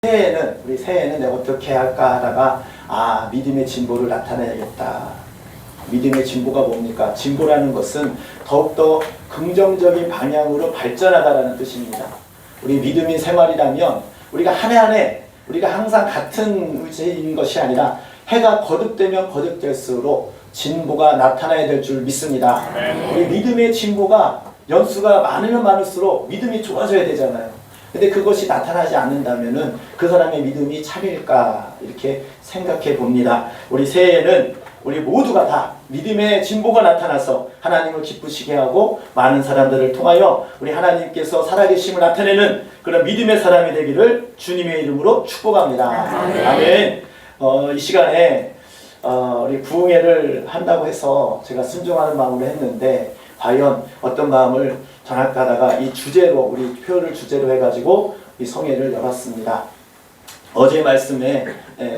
우리 새해에는 내가 어떻게 할까 하다가 믿음의 진보를 나타내야겠다. 믿음의 진보가 뭡니까? 진보라는 것은 더욱더 긍정적인 방향으로 발전하다라는 뜻입니다. 우리 믿음인 생활이라면 우리가 한 해 한 해 우리가 항상 같은 의지인 것이 아니라 해가 거듭되면 거듭될수록 진보가 나타나야 될 줄 믿습니다. 우리 믿음의 진보가 연수가 많으면 많을수록 믿음이 좋아져야 되잖아요. 근데 그것이 나타나지 않는다면은 그 사람의 믿음이 참일까 이렇게 생각해 봅니다. 우리 새해에는 우리 모두가 다 믿음의 진보가 나타나서 하나님을 기쁘시게 하고 많은 사람들을 통하여 우리 하나님께서 살아계심을 나타내는 그런 믿음의 사람이 되기를 주님의 이름으로 축복합니다. 아멘. 이 시간에 우리 부흥회를 한다고 해서 제가 순종하는 마음으로 했는데 과연 어떤 마음을 전할까 하다가 이 주제로 우리 표를 주제로 해가지고 이 성회를 열었습니다. 어제 말씀에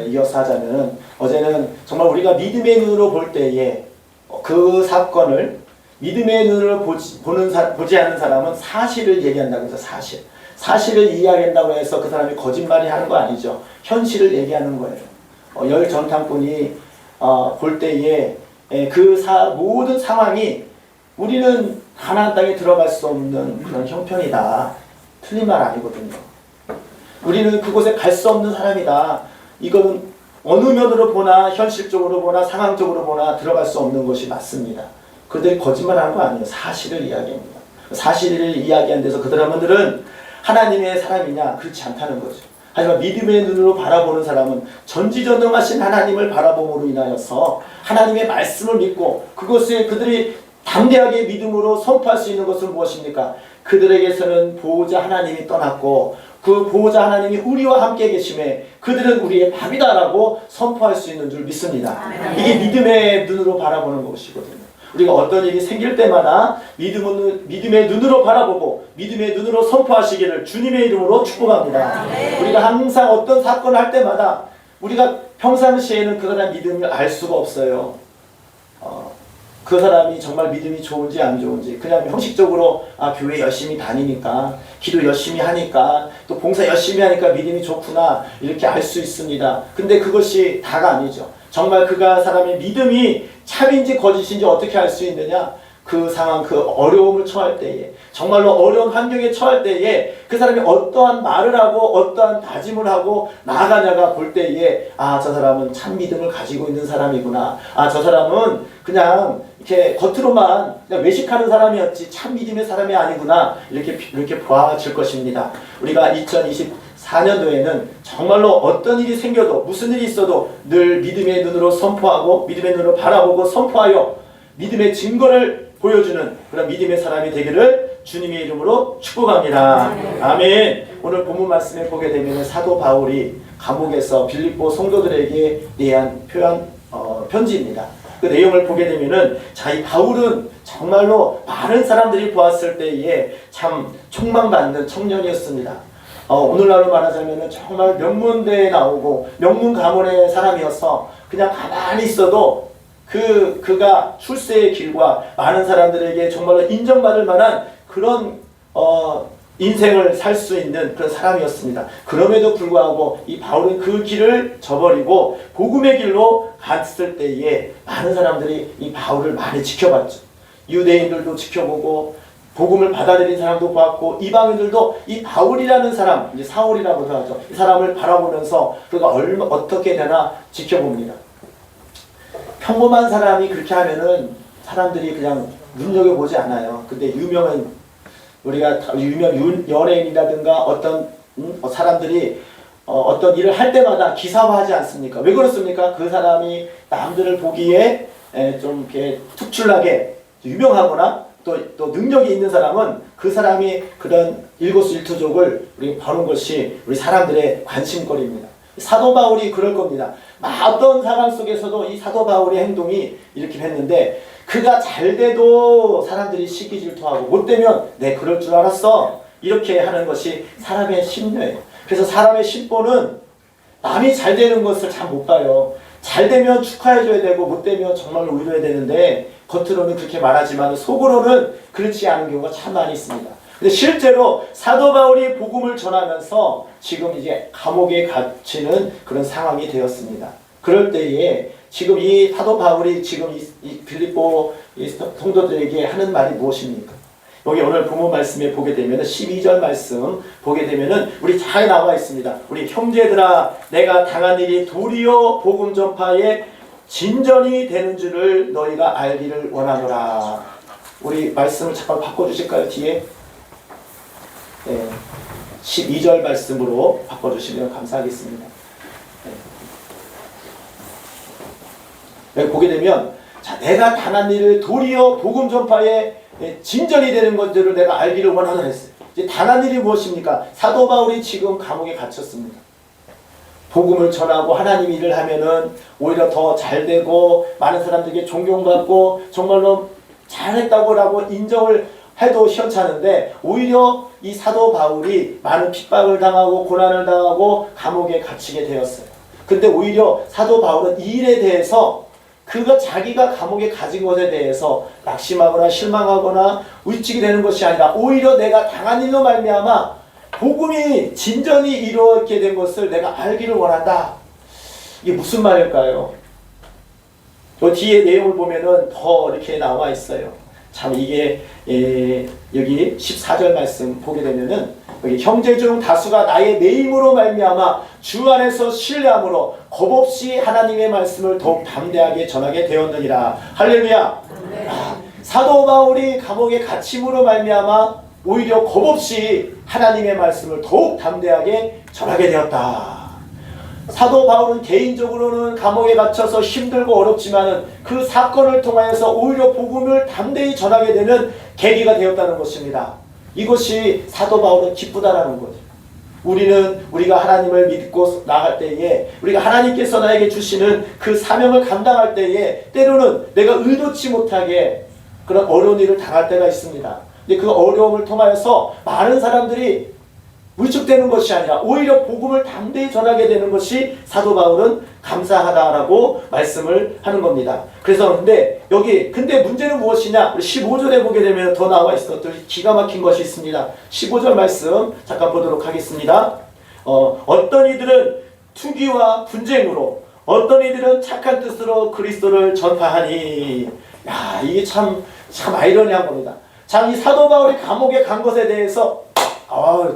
이어서 하자면은 어제는 정말 우리가 믿음의 눈으로 볼 때에 그 사건을 믿음의 눈으로 보지 않는 사람은 사실을 얘기한다고 해서 사실을 이야기한다고 해서 그 사람이 거짓말이 하는 거 아니죠. 현실을 얘기하는 거예요. 열 전탐꾼이 볼 때에 모든 상황이 우리는 가나안 땅에 들어갈 수 없는 그런 형편이다. 틀린 말 아니거든요. 우리는 그곳에 갈 수 없는 사람이다. 이거는 어느 면으로 보나 현실적으로 보나 상황적으로 보나 들어갈 수 없는 것이 맞습니다. 그들이 거짓말하는 거 아니에요. 사실을 이야기합니다. 사실을 이야기한 데서 그 사람들은 하나님의 사람이냐? 그렇지 않다는 거죠. 하지만 믿음의 눈으로 바라보는 사람은 전지전능하신 하나님을 바라봄으로 인하여서 하나님의 말씀을 믿고 그것을 그들이 담대하게 믿음으로 선포할 수 있는 것은 무엇입니까? 그들에게서는 보호자 하나님이 떠났고 그 보호자 하나님이 우리와 함께 계심에 그들은 우리의 밥이다라고 선포할 수 있는 줄 믿습니다. 이게 믿음의 눈으로 바라보는 것이거든요. 우리가 어떤 일이 생길 때마다 믿음의 눈으로 바라보고 믿음의 눈으로 선포하시기를 주님의 이름으로 축복합니다. 우리가 항상 어떤 사건을 할 때마다 우리가 평상시에는 그 사람의 믿음을 알 수가 없어요. 그 사람이 정말 믿음이 좋은지 안 좋은지 그냥 형식적으로 교회 열심히 다니니까 기도 열심히 하니까 또 봉사 열심히 하니까 믿음이 좋구나 이렇게 알 수 있습니다. 근데 그것이 다가 아니죠. 정말 사람의 믿음이 참인지 거짓인지 어떻게 알 수 있느냐? 그 상황, 그 어려움을 처할 때에 정말로 어려운 환경에 처할 때에 그 사람이 어떠한 말을 하고 어떠한 다짐을 하고 나아가냐가 볼 때에 저 사람은 참 믿음을 가지고 있는 사람이구나. 저 사람은 그냥 이렇게 겉으로만 그냥 외식하는 사람이었지 참 믿음의 사람이 아니구나. 이렇게 보아질 것입니다. 우리가 2024년도에는 정말로 어떤 일이 생겨도 무슨 일이 있어도 늘 믿음의 눈으로 선포하고 믿음의 눈으로 바라보고 선포하여 믿음의 증거를 보여주는 그런 믿음의 사람이 되기를 주님의 이름으로 축복합니다. 아멘. 오늘 본문 말씀에 보게 되면 사도 바울이 감옥에서 빌립보 성도들에게 대한 편지입니다. 그 내용을 보게 되면은 이 바울은 정말로 많은 사람들이 보았을 때에 참 촉망받는 청년이었습니다. 오늘날로 말하자면은 정말 명문대에 나오고 명문 가문의 사람이어서 그냥 가만히 있어도 그가 출세의 길과 많은 사람들에게 정말로 인정받을 만한 그런 인생을 살 수 있는 그런 사람이었습니다. 그럼에도 불구하고 이 바울은 그 길을 저버리고 복음의 길로 갔을 때에 많은 사람들이 이 바울을 많이 지켜봤죠. 유대인들도 지켜보고 복음을 받아들인 사람도 봤고 이방인들도 이 바울이라는 사람, 이제 사울이라고도 하죠. 이 사람을 바라보면서 그가 어떻게 되나 지켜봅니다. 평범한 사람이 그렇게 하면은 사람들이 그냥 눈여겨보지 않아요. 근데 우리가 유명 연예인이라든가 어떤 사람들이 어떤 일을 할 때마다 기사화하지 않습니까? 왜 그렇습니까? 그 사람이 남들을 보기에 좀 이렇게 특출나게 유명하거나 또 능력이 있는 사람은 그 사람이 그런 일거수일투족을 우리 바른 것이 우리 사람들의 관심거리입니다. 사도 바울이 그럴 겁니다. 어떤 상황 속에서도 이 사도 바울의 행동이 이렇게 했는데 그가 잘 돼도 사람들이 시기 질투하고 못 되면 그럴 줄 알았어 이렇게 하는 것이 사람의 심려예요. 그래서 사람의 심보는 남이 잘 되는 것을 잘 못 봐요. 잘 되면 축하해줘야 되고 못 되면 정말로 울려야 되는데 겉으로는 그렇게 말하지만 속으로는 그렇지 않은 경우가 참 많이 있습니다. 근데 실제로 사도 바울이 복음을 전하면서 지금 이제 감옥에 갇히는 그런 상황이 되었습니다. 그럴 때에 지금 이 사도 바울이 지금 이 빌립보 이 성도들에게 하는 말이 무엇입니까? 여기 오늘 본문 말씀에 보게 되면 12절 말씀 보게 되면은 우리 잘 나와 있습니다. 우리 형제들아 내가 당한 일이 도리어 복음 전파에 진전이 되는 줄을 너희가 알기를 원하노라. 우리 말씀을 잠깐 바꿔주실까요? 뒤에 12절 말씀으로 바꿔주시면 감사하겠습니다. 여기 보게 되면 자 내가 당한 일을 도리어 복음 전파에 진전이 되는 것들을 내가 알기를 원하노라 했어요. 이제 당한 일이 무엇입니까? 사도 바울이 지금 감옥에 갇혔습니다. 복음을 전하고 하나님 일을 하면은 오히려 더 잘되고 많은 사람들에게 존경받고 정말로 잘했다고라고 인정을 해도 시원찮은데 오히려 이 사도 바울이 많은 핍박을 당하고 고난을 당하고 감옥에 갇히게 되었어요. 근데 오히려 사도 바울은 이 일에 대해서 그가 자기가 감옥에 갇힌 것에 대해서 낙심하거나 실망하거나 위축이 되는 것이 아니라 오히려 내가 당한 일로 말미암아 복음이 진전이 이루어지게 된 것을 내가 알기를 원한다. 이게 무슨 말일까요? 저 뒤에 내용을 보면은 더 이렇게 나와 있어요. 참 이게 여기 14절 말씀 보게 되면은 여기 형제 중 다수가 나의 매임으로 말미암아 주 안에서 신뢰함으로 겁없이 하나님의 말씀을 더욱 담대하게 전하게 되었느니라. 할렐루야. 사도 바울이 감옥에 갇힘으로 말미암아 오히려 겁없이 하나님의 말씀을 더욱 담대하게 전하게 되었다. 사도 바울은 개인적으로는 감옥에 갇혀서 힘들고 어렵지만은 그 사건을 통하여서 오히려 복음을 담대히 전하게 되는 계기가 되었다는 것입니다. 이것이 사도 바울은 기쁘다라는 거죠. 우리가 하나님을 믿고 나갈 때에 우리가 하나님께서 나에게 주시는 그 사명을 감당할 때에 때로는 내가 의도치 못하게 그런 어려운 일을 당할 때가 있습니다. 근데 그 어려움을 통하여서 많은 사람들이 위축되는 것이 아니라 오히려 복음을 담대히 전하게 되는 것이 사도 바울은 감사하다라고 말씀을 하는 겁니다. 그래서 근데 문제는 무엇이냐? 우리 15절에 보게 되면 더 나와 있어. 또 기가 막힌 것이 있습니다. 15절 말씀 잠깐 보도록 하겠습니다. 어떤 이들은 투기와 분쟁으로 어떤 이들은 착한 뜻으로 그리스도를 전파하니. 야, 이게 참 아이러니한 겁니다. 참 이 사도 바울이 감옥에 간 것에 대해서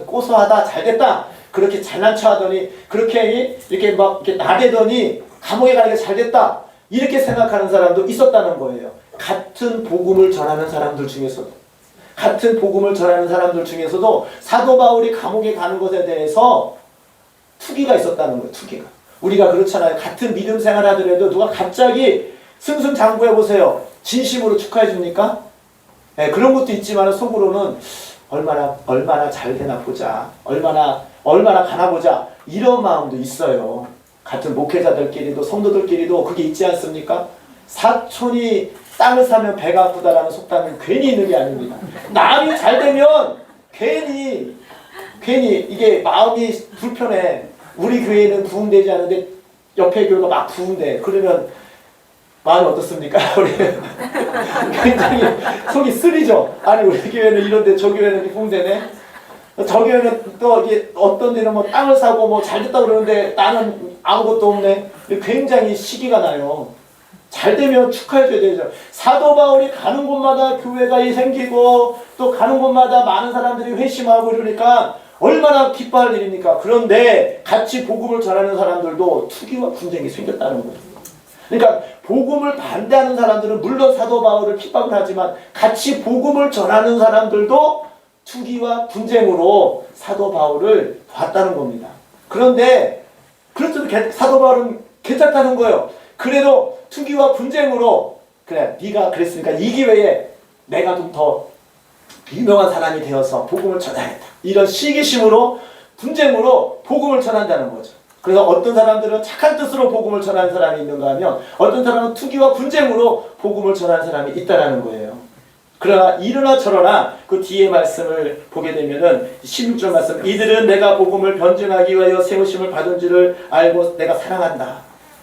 고소하다, 잘됐다, 그렇게 잘난 척 하더니, 그렇게 이렇게 막 이렇게 나대더니, 감옥에 가니까 잘됐다, 이렇게 생각하는 사람도 있었다는 거예요. 같은 복음을 전하는 사람들 중에서도, 사도 바울이 감옥에 가는 것에 대해서 투기가 있었다는 거예요, 투기가. 우리가 그렇잖아요. 같은 믿음 생활 하더라도 누가 갑자기 승승장구해 보세요. 진심으로 축하해 줍니까? 네, 그런 것도 있지만 속으로는 얼마나 잘 되나 보자. 얼마나 가나 보자. 이런 마음도 있어요. 같은 목회자들끼리도 성도들끼리도 그게 있지 않습니까? 사촌이 땅을 사면 배가 아프다라는 속담은 괜히 있는 게 아닙니다. 남이 잘 되면 괜히 이게 마음이 불편해. 우리 교회는 부흥되지 않는데 옆에 교회가 막 부흥돼. 그러면 마음이 어떻습니까? 우리 굉장히 속이 쓰리죠. 아니 우리 교회는 이런데 저 교회는 부흥되네. 저 교회는 또 이게 어떤 데는 뭐 땅을 사고 뭐 잘됐다 그러는데 나는 아무것도 없네. 굉장히 시기가 나요. 잘 되면 축하해줘야 되죠. 사도 바울이 가는 곳마다 교회가 생기고 또 가는 곳마다 많은 사람들이 회심하고 이러니까 얼마나 기뻐할 일입니까? 그런데 같이 복음을 전하는 사람들도 투기와 분쟁이 생겼다는 거예요. 그러니까 복음을 반대하는 사람들은 물론 사도 바울을 핍박을 하지만 같이 복음을 전하는 사람들도 투기와 분쟁으로 사도 바울을 봤다는 겁니다. 그런데 그렇죠. 사도 바울은 괜찮다는 거예요. 그래도 투기와 분쟁으로 그래 네가 그랬으니까 이 기회에 내가 좀 더 유명한 사람이 되어서 복음을 전하겠다. 이런 시기심으로 분쟁으로 복음을 전한다는 거죠. 그래서 어떤 사람들은 착한 뜻으로 복음을 전하는 사람이 있는가 하면 어떤 사람은 투기와 분쟁으로 복음을 전하는 사람이 있다는 거예요. 그러나 이러나 저러나 그 뒤에 말씀을 보게 되면은 16절 말씀 이들은 내가 복음을 변증하기 위하여 세우심을 받은 줄을 알고 내가 사랑한다.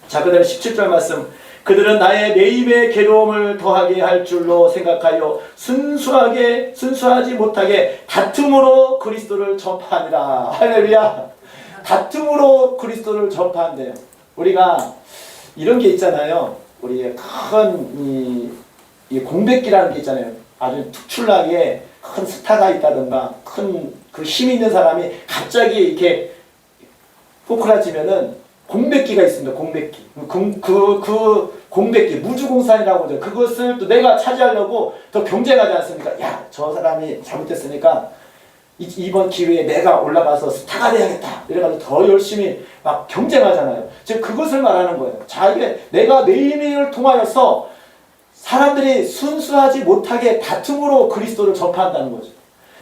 자, 그 다음에 17절 말씀 그들은 나의 매임의 괴로움을 더하게 할 줄로 생각하여 순수하지 못하게 다툼으로 그리스도를 전파하니라. 할렐루야. 다툼으로 그리스도를 전파한대요. 우리가 이런 게 있잖아요. 우리의 큰 이 공백기라는 게 있잖아요. 아주 특출나게 큰 스타가 있다든가 큰 그 힘 있는 사람이 갑자기 이렇게 포크라지면은 공백기가 있습니다. 공백기. 그 공백기, 무주공산이라고 하죠. 그것을 또 내가 차지하려고 더 경쟁하지 않습니까? 야, 저 사람이 잘못했으니까 이번 기회에 내가 올라가서 스타가 돼야겠다. 이래가지고 더 열심히 막 경쟁하잖아요. 즉 그것을 말하는 거예요. 자기의 내가 매일매일 통하여서 사람들이 순수하지 못하게 다툼으로 그리스도를 전파한다는 거죠.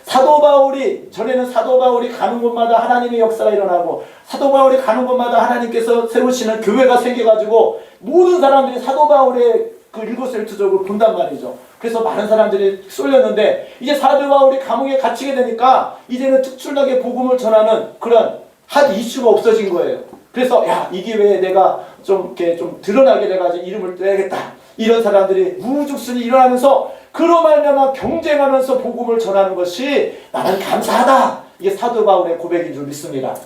사도 바울이 전에는 사도 바울이 가는 곳마다 하나님의 역사가 일어나고 사도 바울이 가는 곳마다 하나님께서 세우시는 교회가 생겨가지고 모든 사람들이 사도 바울의 그 일거수일투족을 본단 말이죠. 그래서 많은 사람들이 쏠렸는데 이제 사도 바울이 감옥에 갇히게 되니까 이제는 특출나게 복음을 전하는 그런 한 이슈가 없어진 거예요. 그래서 야, 이 기회에 내가 좀 이렇게 좀 드러나게 돼가지고 이름을 떼야겠다. 이런 사람들이 우죽순이 일어나면서 그로 말미암아 경쟁하면서 복음을 전하는 것이 나는 감사하다. 이게 사도 바울의 고백인 줄 믿습니다.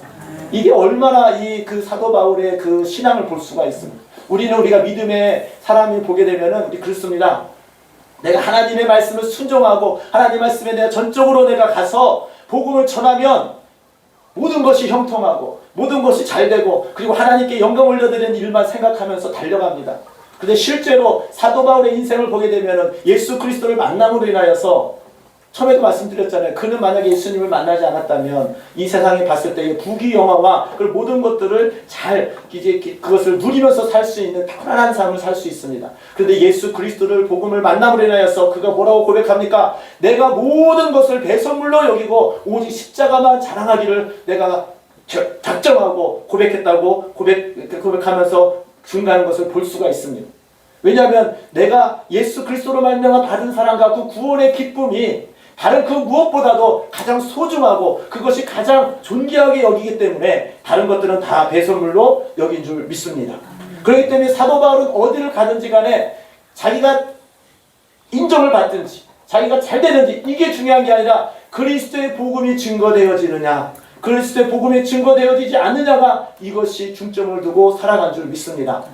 이게 얼마나 그 사도 바울의 그 신앙을 볼 수가 있습니다. 우리가 믿음의 사람이 보게 되면은 우리 그렇습니다. 내가 하나님의 말씀을 순종하고 하나님 말씀에 내가 전적으로 내가 가서 복음을 전하면 모든 것이 형통하고 모든 것이 잘되고 그리고 하나님께 영광 올려드리는 일만 생각하면서 달려갑니다. 근데 실제로 사도 바울의 인생을 보게 되면은 예수 그리스도를 만남으로 인하여서 처음에도 말씀드렸잖아요. 그는 만약에 예수님을 만나지 않았다면 이 세상에 봤을 때 부귀영화와 그 모든 것들을 잘 이제 그것을 누리면서 살 수 있는 편안한 삶을 살 수 있습니다. 그런데 예수 그리스도를 복음을 만남으로 인하여서 그가 뭐라고 고백합니까? 내가 모든 것을 배설물로 여기고 오직 십자가만 자랑하기를 내가 작정하고 고백했다고 고백하면서 증가하는 것을 볼 수가 있습니다. 왜냐하면 내가 예수 그리스도로 말미암아 받은 사랑과 그 구원의 기쁨이 다른 그 무엇보다도 가장 소중하고 그것이 가장 존귀하게 여기기 때문에 다른 것들은 다 배설물로 여긴 줄 믿습니다. 그렇기 때문에 사도 바울은 어디를 가든지 간에 자기가 인정을 받든지 자기가 잘 되는지 이게 중요한 게 아니라 그리스도의 복음이 증거되어지느냐 그리스도의 복음이 증거되어지지 않느냐가 이것이 중점을 두고 살아간 줄 믿습니다.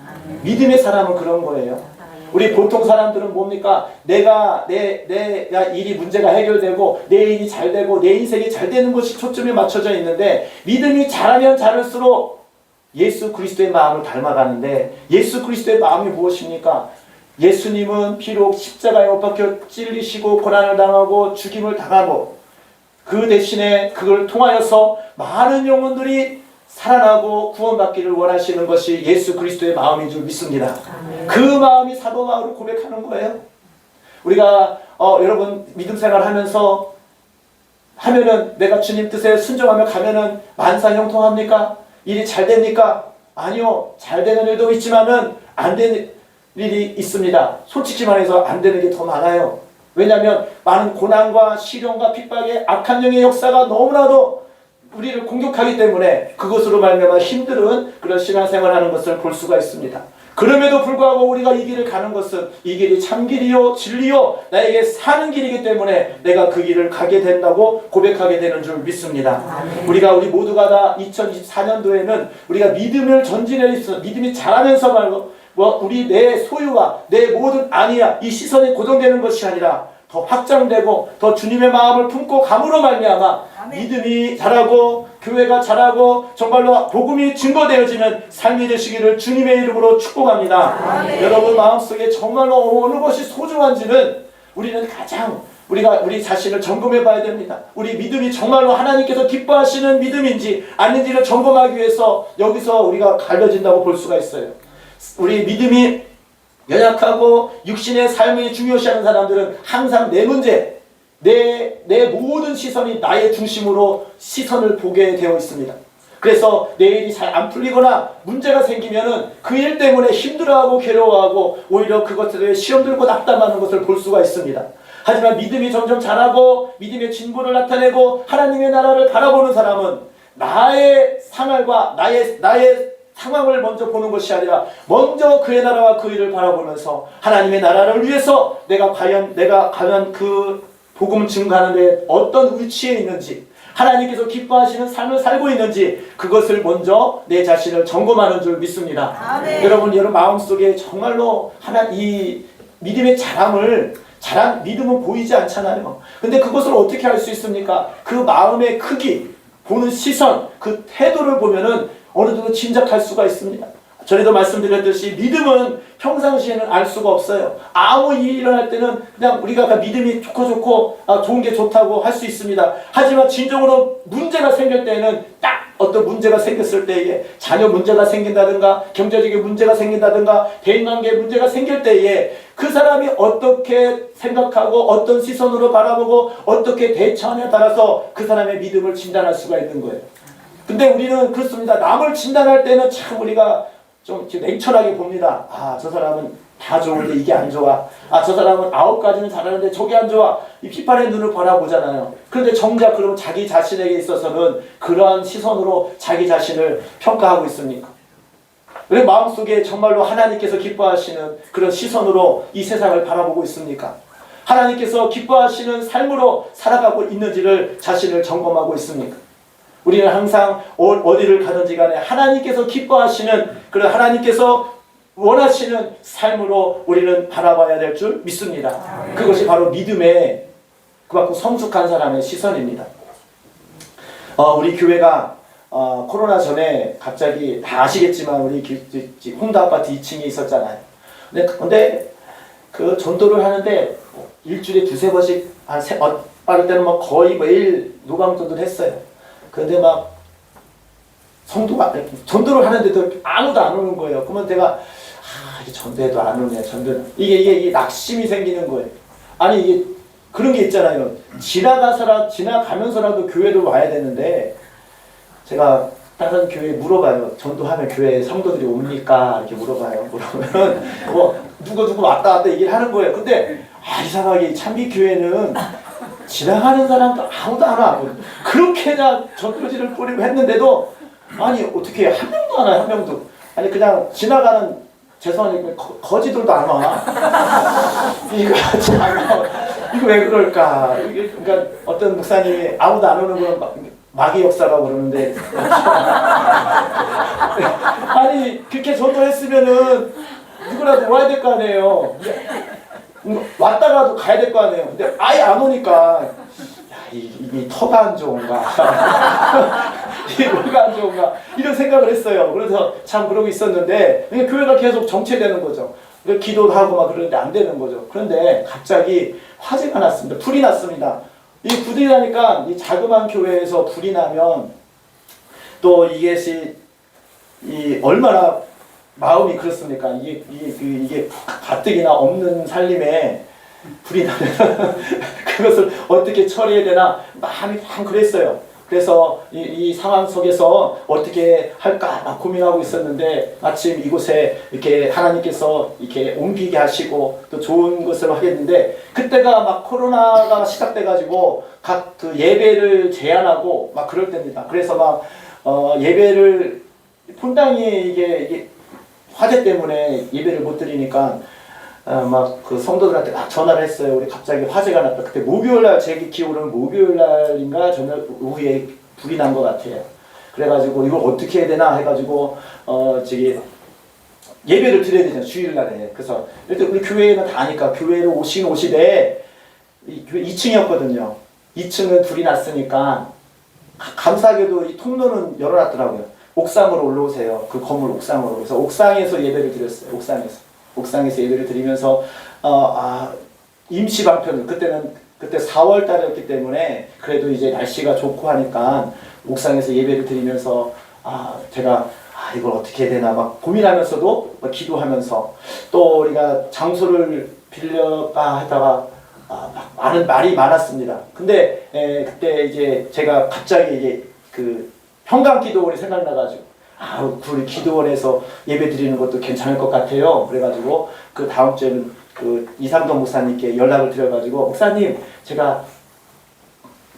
믿음의 사람은 그런 거예요. 우리 보통 사람들은 뭡니까? 내가 일이 문제가 해결되고 내 일이 잘 되고 내 인생이 잘 되는 것이 초점에 맞춰져 있는데 믿음이 자라면 자랄수록 예수 그리스도의 마음을 닮아가는데 예수 그리스도의 마음이 무엇입니까? 예수님은 비록 십자가에 못 박혀 찔리시고 고난을 당하고 죽임을 당하고 그 대신에 그걸 통하여서 많은 영혼들이 살아나고 구원받기를 원하시는 것이 예수 그리스도의 마음인 줄 믿습니다. 그 마음이 사도 바울을 고백하는 거예요. 우리가 여러분 믿음 생활 하면서 하면은 내가 주님 뜻에 순종하며 가면은 만사 형통합니까? 일이 잘 됩니까? 아니요. 잘 되는 일도 있지만은 안 되는 일이 있습니다. 솔직히 말해서 안 되는 게 더 많아요. 왜냐하면 많은 고난과 시련과 핍박의 악한 영의 역사가 너무나도 우리를 공격하기 때문에 그것으로 말미암아 힘든 그런 신앙생활하는 것을 볼 수가 있습니다. 그럼에도 불구하고 우리가 이 길을 가는 것은 이 길이 참길이요 진리요 나에게 사는 길이기 때문에 내가 그 길을 가게 된다고 고백하게 되는 줄 믿습니다. 우리 모두가 다 2024년도에는 우리가 믿음을 전진해 있어 믿음이 자라면서 말고 우리 내 소유와 내 모든 아니야 이 시선이 고정되는 것이 아니라 더 확장되고 더 주님의 마음을 품고 감으로 말미암아 믿음이 자라고 교회가 자라고 정말로 복음이 증거되어지는 삶이 되시기를 주님의 이름으로 축복합니다. 여러분 마음속에 정말로 어느 것이 소중한지는 우리는 가장 우리 자신을 점검해 봐야 됩니다. 우리 믿음이 정말로 하나님께서 기뻐하시는 믿음인지 아닌지를 점검하기 위해서 여기서 우리가 갈려진다고 볼 수가 있어요. 우리 믿음이 연약하고 육신의 삶을 중요시하는 사람들은 항상 내 문제, 내 모든 시선이 나의 중심으로 시선을 보게 되어 있습니다. 그래서 내 일이 잘 안 풀리거나 문제가 생기면은 그 일 때문에 힘들어하고 괴로워하고 오히려 그것들에 시험 들고 낙담하는 것을 볼 수가 있습니다. 하지만 믿음이 점점 자라고 믿음의 진보를 나타내고 하나님의 나라를 바라보는 사람은 나의 생활과 나의 상황을 먼저 보는 것이 아니라 먼저 그의 나라와 그 일을 바라보면서 하나님의 나라를 위해서 내가 과연 그 복음 증거하는 데 어떤 위치에 있는지, 하나님께서 기뻐하시는 삶을 살고 있는지 그것을 먼저 내 자신을 점검하는 줄 믿습니다. 아멘. 여러분 마음속에 정말로 이 믿음의 믿음은 보이지 않잖아요. 근데 그것을 어떻게 알 수 있습니까? 그 마음의 크기, 보는 시선, 그 태도를 보면은 어느 정도 짐작할 수가 있습니다. 전에도 말씀드렸듯이 믿음은 평상시에는 알 수가 없어요. 아무 일이 일어날 때는 그냥 우리가 믿음이 좋고 좋은 게 좋다고 할 수 있습니다. 하지만 진정으로 문제가 생길 때에는 딱 어떤 문제가 생겼을 때에 자녀 문제가 생긴다든가 경제적인 문제가 생긴다든가 대인관계에 문제가 생길 때에 그 사람이 어떻게 생각하고 어떤 시선으로 바라보고 어떻게 대처하냐에 따라서 그 사람의 믿음을 진단할 수가 있는 거예요. 근데 우리는 그렇습니다. 남을 진단할 때는 참 우리가 좀 냉철하게 봅니다. 저 사람은 다 좋은데 이게 안 좋아. 저 사람은 9가지는 잘하는데 저게 안 좋아. 이 비판의 눈을 바라보잖아요. 그런데 정작 그러면 자기 자신에게 있어서는 그러한 시선으로 자기 자신을 평가하고 있습니까? 왜 마음속에 정말로 하나님께서 기뻐하시는 그런 시선으로 이 세상을 바라보고 있습니까? 하나님께서 기뻐하시는 삶으로 살아가고 있는지를 자신을 점검하고 있습니까? 우리는 항상 어디를 가든지 간에 하나님께서 기뻐하시는 그런 하나님께서 원하시는 삶으로 우리는 바라봐야 될 줄 믿습니다. 그것이 바로 믿음의 그만큼 성숙한 사람의 시선입니다. 우리 교회가 코로나 전에 갑자기 다 아시겠지만 우리 홍대 아파트 2층에 있었잖아요. 근데 그 전도를 하는데 일주일에 2-3번씩 빠를 때는 거의 매일 노방전도를 했어요. 그런데 성도가 전도를 하는데도 아무도 안 오는 거예요. 그러면 내가 이게 전도해도 안 오네. 이게 낙심이 생기는 거예요. 아니 이게 그런 게 있잖아요. 지나가면서라도 교회를 와야 되는데 제가 다른 교회에 물어봐요. 전도하면 교회에 성도들이 옵니까? 이렇게 물어봐요. 물어보면 누구 왔다 얘기를 하는 거예요. 근데 이상하게 참비교회는 지나가는 사람도 아무도 안 와. 그렇게 전도지를 뿌리고 했는데도 아니 어떻게 한 명도 안 와요. 한 명도. 아니 그냥 지나가는 죄송하니까 거지들도 안 와. 이거 왜 그럴까? 그러니까 어떤 목사님이 아무도 안 오는 건 마귀 역사라고 그러는데 아니 그렇게 전도했으면은 누구라도 와야 될 거 아니에요. 왔다가도 가야 될 거 아니에요. 근데 아예 안 오니까 이 터가 안 좋은가 이 뭐가 안 좋은가 이런 생각을 했어요. 그래서 참 그러고 있었는데 교회가 계속 정체되는 거죠. 기도도 하고 그러는데 안 되는 거죠. 그런데 갑자기 화재가 났습니다. 불이 났습니다. 이 불이 나니까 이 자그마한 교회에서 불이 나면 또 이게 얼마나 마음이 그렇습니까? 이게 가뜩이나 없는 살림에 불이 나면 그것을 어떻게 처리해야 되나 마음이 참 그랬어요. 그래서 이 상황 속에서 어떻게 할까 막 고민하고 있었는데 마침 이곳에 이렇게 하나님께서 이렇게 옮기게 하시고 또 좋은 것을 하겠는데 그때가 코로나가 시작돼가지고 각 그 예배를 제한하고 그럴 때입니다. 그래서 예배를 본당이 이게 화재 때문에 예배를 못 드리니까 그 성도들한테 전화를 했어요. 우리 갑자기 화재가 났다. 그때 목요일날 제 기억으로는 목요일날인가 저녁 오후에 불이 난 것 같아요. 그래가지고 이걸 어떻게 해야 되나 해가지고 예배를 드려야 되잖아요. 주일날에. 그래서 일단 우리 교회는 다 아니까 교회를 오시되 교회 2층이었거든요. 2층은 불이 났으니까 감사하게도 이 통로는 열어놨더라고요. 옥상으로 올라오세요. 그 건물 옥상으로. 그래서 옥상에서 예배를 드렸어요. 옥상에서 예배를 드리면서 임시 방편 그때 4월 달이었기 때문에 그래도 이제 날씨가 좋고 하니까 옥상에서 예배를 드리면서 제가 이걸 어떻게 해야 되나 고민하면서도 기도하면서 또 우리가 장소를 빌려가 하다가 많은 말이 많았습니다. 근데 그때 이제 제가 갑자기 이제 그 평강 기도원이 생각나가지고 우리 기도원에서 예배 드리는 것도 괜찮을 것 같아요. 그래가지고 그 다음 주에는 그 이상돈 목사님께 연락을 드려가지고 목사님 제가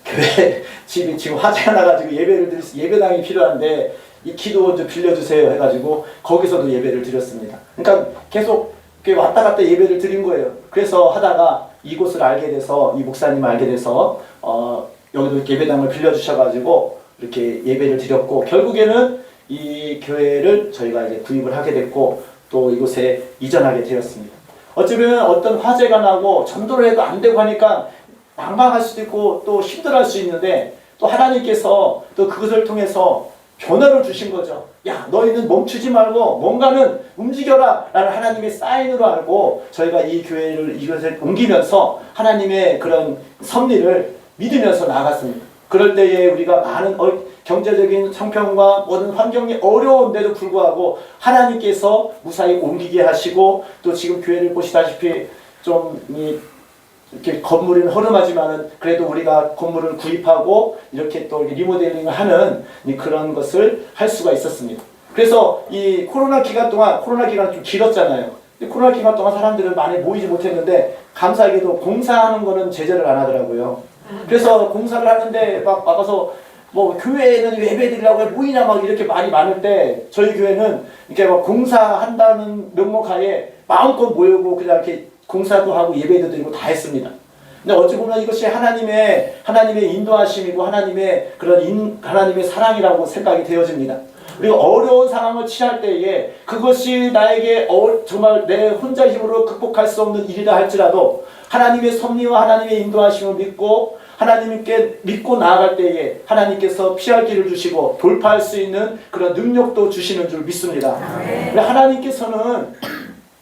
교회 집이 지금 화재가 나가지고 예배당이 필요한데 이 기도 좀 빌려주세요 해가지고 거기서도 예배를 드렸습니다. 그러니까 계속 왔다 갔다 예배를 드린 거예요. 그래서 하다가 이곳을 알게 돼서 이 목사님을 알게 돼서 여기도 예배당을 빌려주셔가지고 이렇게 예배를 드렸고 결국에는 이 교회를 저희가 이제 구입을 하게 됐고 또 이곳에 이전하게 되었습니다. 어쩌면 어떤 화재가 나고 전도를 해도 안 되고 하니까 망망할 수도 있고 또 힘들어할 수 있는데 또 하나님께서 또 그것을 통해서 변화를 주신 거죠. 야, 너희는 멈추지 말고 뭔가는 움직여라 라는 하나님의 사인으로 알고 저희가 이 교회를 이것을 옮기면서 하나님의 그런 섭리를 믿으면서 나갔습니다. 그럴 때에 우리가 많은 경제적인 형편과 모든 환경이 어려운데도 불구하고 하나님께서 무사히 옮기게 하시고 또 지금 교회를 보시다시피 좀 이렇게 건물은 허름하지만은 그래도 우리가 건물을 구입하고 이렇게 또 리모델링을 하는 그런 것을 할 수가 있었습니다. 그래서 이 코로나 기간 좀 길었잖아요. 코로나 기간 동안 사람들은 많이 모이지 못했는데 감사하게도 공사하는 거는 제재를 안 하더라고요. 그래서 공사를 하는데 막 와서 뭐 교회에는 예배 드리려고 왜 모이냐 막 이렇게 말이 많을 때 저희 교회는 이렇게 막 공사한다는 명목하에 마음껏 모이고 그냥 이렇게 공사도 하고 예배도 드리고 다 했습니다. 근데 어찌 보면 이것이 하나님의 인도하심이고 하나님의 사랑이라고 생각이 되어집니다. 우리가 어려운 상황을 취할 때에 그것이 나에게 정말 내 혼자 힘으로 극복할 수 없는 일이라 할지라도 하나님의 섭리와 하나님의 인도하심을 믿고 하나님께 믿고 나아갈 때에 하나님께서 피할 길을 주시고 돌파할 수 있는 그런 능력도 주시는 줄 믿습니다. 하나님께서는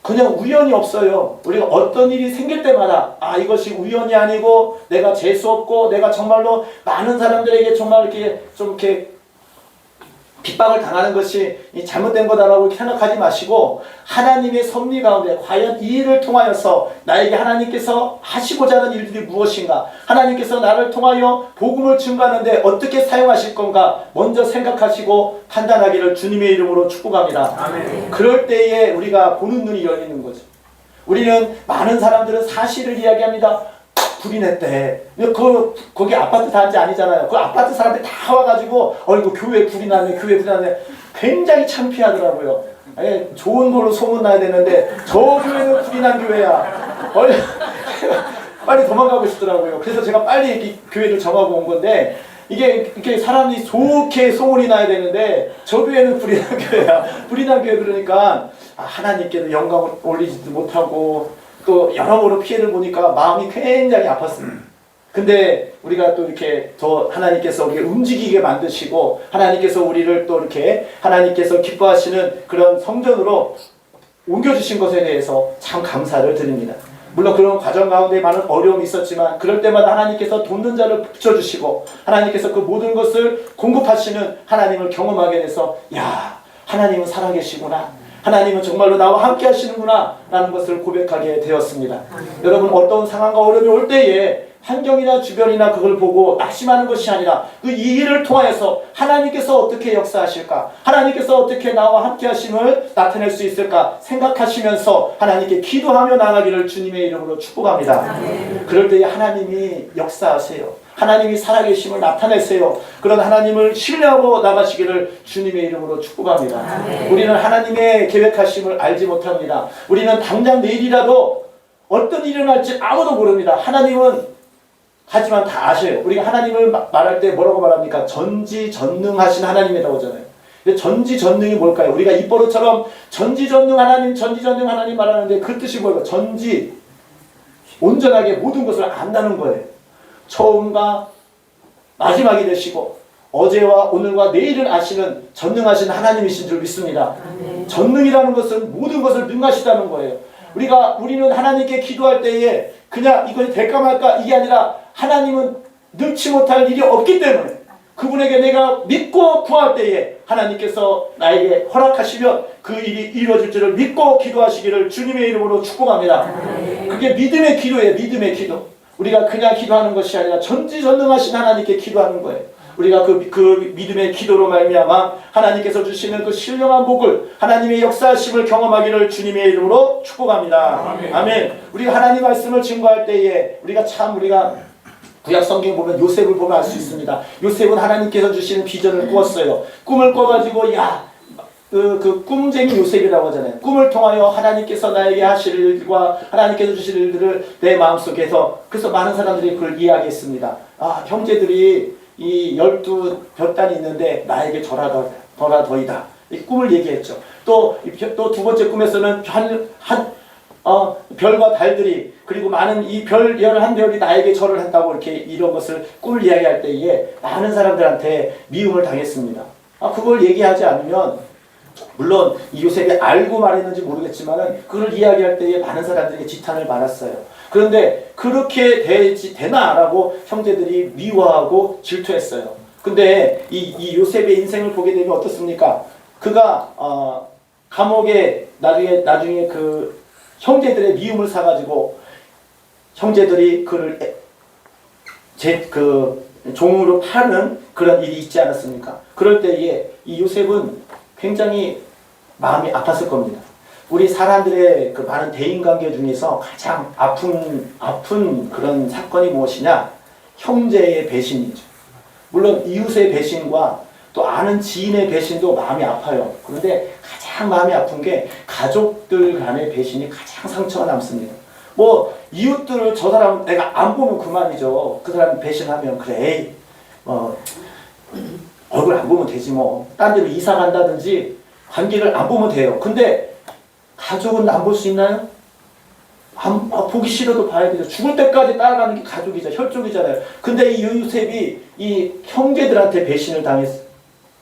그냥 우연이 없어요. 우리가 어떤 일이 생길 때마다 이것이 우연이 아니고 내가 재수없고 내가 정말로 많은 사람들에게 정말 이렇게 핍박을 당하는 것이 잘못된 거다라고 생각하지 마시고 하나님의 섭리 가운데 과연 이 일을 통하여서 나에게 하나님께서 하시고자 하는 일들이 무엇인가, 하나님께서 나를 통하여 복음을 증거하는데 어떻게 사용하실 건가 먼저 생각하시고 판단하기를 주님의 이름으로 축복합니다. 아멘. 그럴 때에 우리가 보는 눈이 열리는 거죠. 우리는 많은 사람들은 사실을 이야기합니다. 불이 냈대. 거기 아파트 단지 아니잖아요. 그 아파트 사람들이 다 와가지고 이거 교회 불이 나네. 굉장히 창피하더라고요. 좋은 걸로 소문나야 되는데 저 교회는 불이 난 교회야. 빨리 도망가고 싶더라고요. 그래서 제가 빨리 이 교회를 정하고 온 건데 이게 사람이 좋게 소문이 나야 되는데 저 교회는 불이 난 교회야. 불이 난 교회 그러니까 하나님께도 영광을 올리지도 못하고 또 여러모로 피해를 보니까 마음이 굉장히 아팠습니다. 근데 우리가 또 이렇게 더 하나님께서 우리를 움직이게 만드시고 하나님께서 우리를 또 이렇게 하나님께서 기뻐하시는 그런 성전으로 옮겨주신 것에 대해서 참 감사를 드립니다. 물론 그런 과정 가운데 많은 어려움이 있었지만 그럴 때마다 하나님께서 돕는 자를 붙여주시고 하나님께서 그 모든 것을 공급하시는 하나님을 경험하게 돼서 하나님은 살아계시구나, 하나님은 정말로 나와 함께 하시는구나 라는 것을 고백하게 되었습니다. 여러분 어떤 상황과 어려움이 올 때에 환경이나 주변이나 그걸 보고 낙심하는 것이 아니라 이 일을 통하여서 하나님께서 어떻게 역사하실까, 하나님께서 어떻게 나와 함께 하심을 나타낼 수 있을까 생각하시면서 하나님께 기도하며 나가기를 주님의 이름으로 축복합니다. 그럴 때에 하나님이 역사하세요. 하나님이 살아계심을 나타내세요. 그런 하나님을 신뢰하고 나가시기를 주님의 이름으로 축복합니다. 우리는 하나님의 계획하심을 알지 못합니다. 우리는 당장 내일이라도 어떤 일이 일어날지 아무도 모릅니다. 하나님은 하지만 다 아셔요. 우리가 하나님을 말할 때 뭐라고 말합니까? 전지전능하신 하나님이라고 하잖아요. 근데 전지전능이 뭘까요? 우리가 입버릇처럼 전지전능 하나님 말하는데 그 뜻이 뭘까요? 온전하게 모든 것을 안다는 거예요. 처음과 마지막이 되시고 어제와 오늘과 내일을 아시는 전능하신 하나님이신 줄 믿습니다. 전능이라는 것은 모든 것을 능하시다는 거예요. 우리는 하나님께 기도할 때에 그냥 이것이 될까 말까 이게 아니라 하나님은 능치 못할 일이 없기 때문에 그분에게 내가 믿고 구할 때에 하나님께서 나에게 허락하시면 그 일이 이루어질 줄을 믿고 기도하시기를 주님의 이름으로 축복합니다. 그게 믿음의 기도예요. 믿음의 기도. 우리가 그냥 기도하는 것이 아니라 전지전능하신 하나님께 기도하는 거예요. 우리가 그 믿음의 기도로 말미암아 하나님께서 주시는 그 신령한 복을, 하나님의 역사하심을 경험하기를 주님의 이름으로 축복합니다. 아멘. 우리가 하나님 말씀을 증거할 때에 우리가 구약 성경 보면 요셉을 보면 알 수 있습니다. 요셉은 하나님께서 주시는 비전을 꾸었어요. 꿈을 꿔가지고 그 꿈쟁이 요셉이라고 하잖아요. 꿈을 통하여 하나님께서 나에게 하실 일과 하나님께서 주실 일들을 내 마음속에서, 그래서 많은 사람들이 그걸 이야기했습니다. 형제들이 이 12볕단이 있는데 나에게 절하더이다. 이 꿈을 얘기했죠. 또 두 번째 꿈에서는 별과 달들이, 그리고 많은 이 별 11별이 나에게 절을 한다고 이렇게 이런 것을 꿈을 이야기할 때에 많은 사람들한테 미움을 당했습니다. 그걸 얘기하지 않으면, 물론 이 요셉이 알고 말했는지 모르겠지만 그걸 이야기할 때에 많은 사람들에게 지탄을 받았어요. 그런데 그렇게 되나라고 형제들이 미워하고 질투했어요. 근데 이 요셉의 인생을 보게 되면 어떻습니까? 그가 감옥에 나중에 그 형제들의 미움을 사가지고 형제들이 그를 종으로 파는 그런 일이 있지 않았습니까? 그럴 때에 이 요셉은 굉장히 마음이 아팠을 겁니다. 우리 사람들의 그 많은 대인관계 중에서 가장 아픈 그런 사건이 무엇이냐? 형제의 배신이죠. 물론 이웃의 배신과 또 아는 지인의 배신도 마음이 아파요. 그런데 가장 마음이 아픈 게 가족들 간의 배신이 가장 상처가 남습니다. 이웃들을 저 사람 내가 안 보면 그만이죠. 그 사람 배신하면 그래, 얼굴 안 보면 되지 뭐. 딴 데로 이사 간다든지 관계를 안 보면 돼요. 근데 가족은 안 볼 수 있나요? 보기 싫어도 봐야 되죠. 죽을 때까지 따라가는 게 가족이죠. 혈족이잖아요. 근데 이 요셉이 이 형제들한테 배신을 당했어요.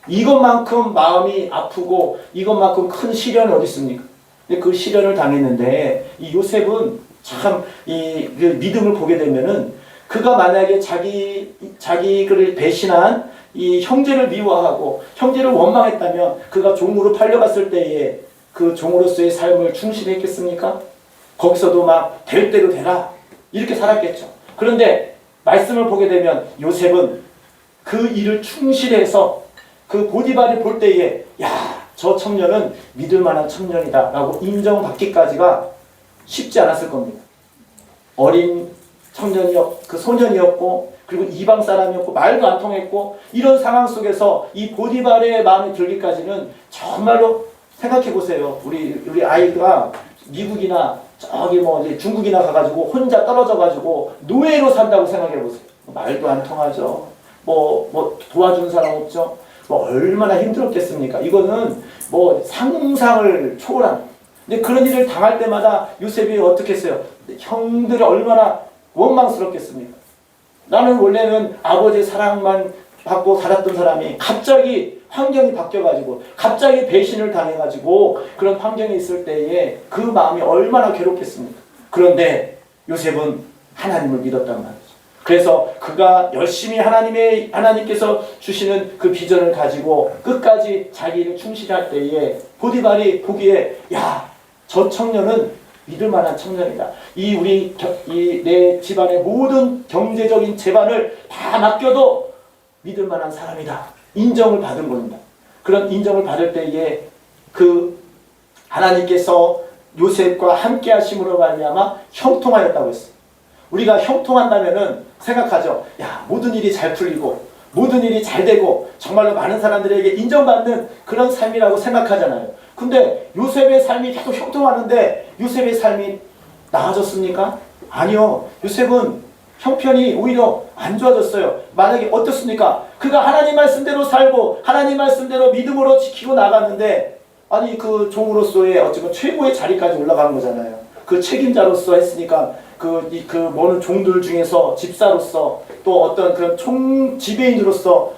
이것만큼 마음이 아프고 이것만큼 큰 시련이 어디 있습니까? 근데 그 시련을 당했는데 이 요셉은 참 그 믿음을 보게 되면은 그가 만약에 자기를 배신한 이 형제를 미워하고 형제를 원망했다면 그가 종으로 팔려갔을 때에 그 종으로서의 삶을 충실했겠습니까? 거기서도 막 될 대로 되라 이렇게 살았겠죠. 그런데 말씀을 보게 되면 요셉은 그 일을 충실해서 그 보디발이 볼 때에 저 청년은 믿을 만한 청년이다 라고 인정받기까지가 쉽지 않았을 겁니다. 어린 그 소년이었고 그리고 이방 사람이었고 말도 안 통했고 이런 상황 속에서 이 보디발의 마음에 들기까지는 정말로 생각해 보세요. 우리 아이가 미국이나 이제 중국이나 가가지고 혼자 떨어져가지고 노예로 산다고 생각해 보세요. 말도 안 통하죠. 도와주는 사람 없죠. 얼마나 힘들었겠습니까? 이거는 상상을 초월한. 근데 그런 일을 당할 때마다 요셉이 어떻게 했어요? 형들이 얼마나 원망스럽겠습니까? 나는 원래는 아버지의 사랑만 받고 살았던 사람이 갑자기 환경이 바뀌어가지고 갑자기 배신을 당해가지고 그런 환경에 있을 때에 그 마음이 얼마나 괴롭겠습니까? 그런데 요셉은 하나님을 믿었단 말이죠. 그래서 그가 열심히 하나님께서 주시는 그 비전을 가지고 끝까지 자기를 충실할 때에 보디발이 보기에 저 청년은 믿을 만한 청년이다. 내 집안의 모든 경제적인 재반을 다 맡겨도 믿을 만한 사람이다. 인정을 받은 겁니다. 그런 인정을 받을 때에 그 하나님께서 요셉과 함께 하심으로 말미암아 형통하였다고 했어요. 우리가 형통한다면은 생각하죠. 모든 일이 잘 풀리고 모든 일이 잘 되고 정말로 많은 사람들에게 인정받는 그런 삶이라고 생각하잖아요. 근데 요셉의 삶이 계속 형통하는데 요셉의 삶이 나아졌습니까? 아니요. 요셉은 형편이 오히려 안 좋아졌어요. 만약에 어떻습니까? 그가 하나님 말씀대로 살고 하나님 말씀대로 믿음으로 지키고 나갔는데 그 종으로서의 어쩌면 최고의 자리까지 올라간 거잖아요. 그 책임자로서 했으니까 모든 종들 중에서 집사로서 또 어떤 그런 지배인으로서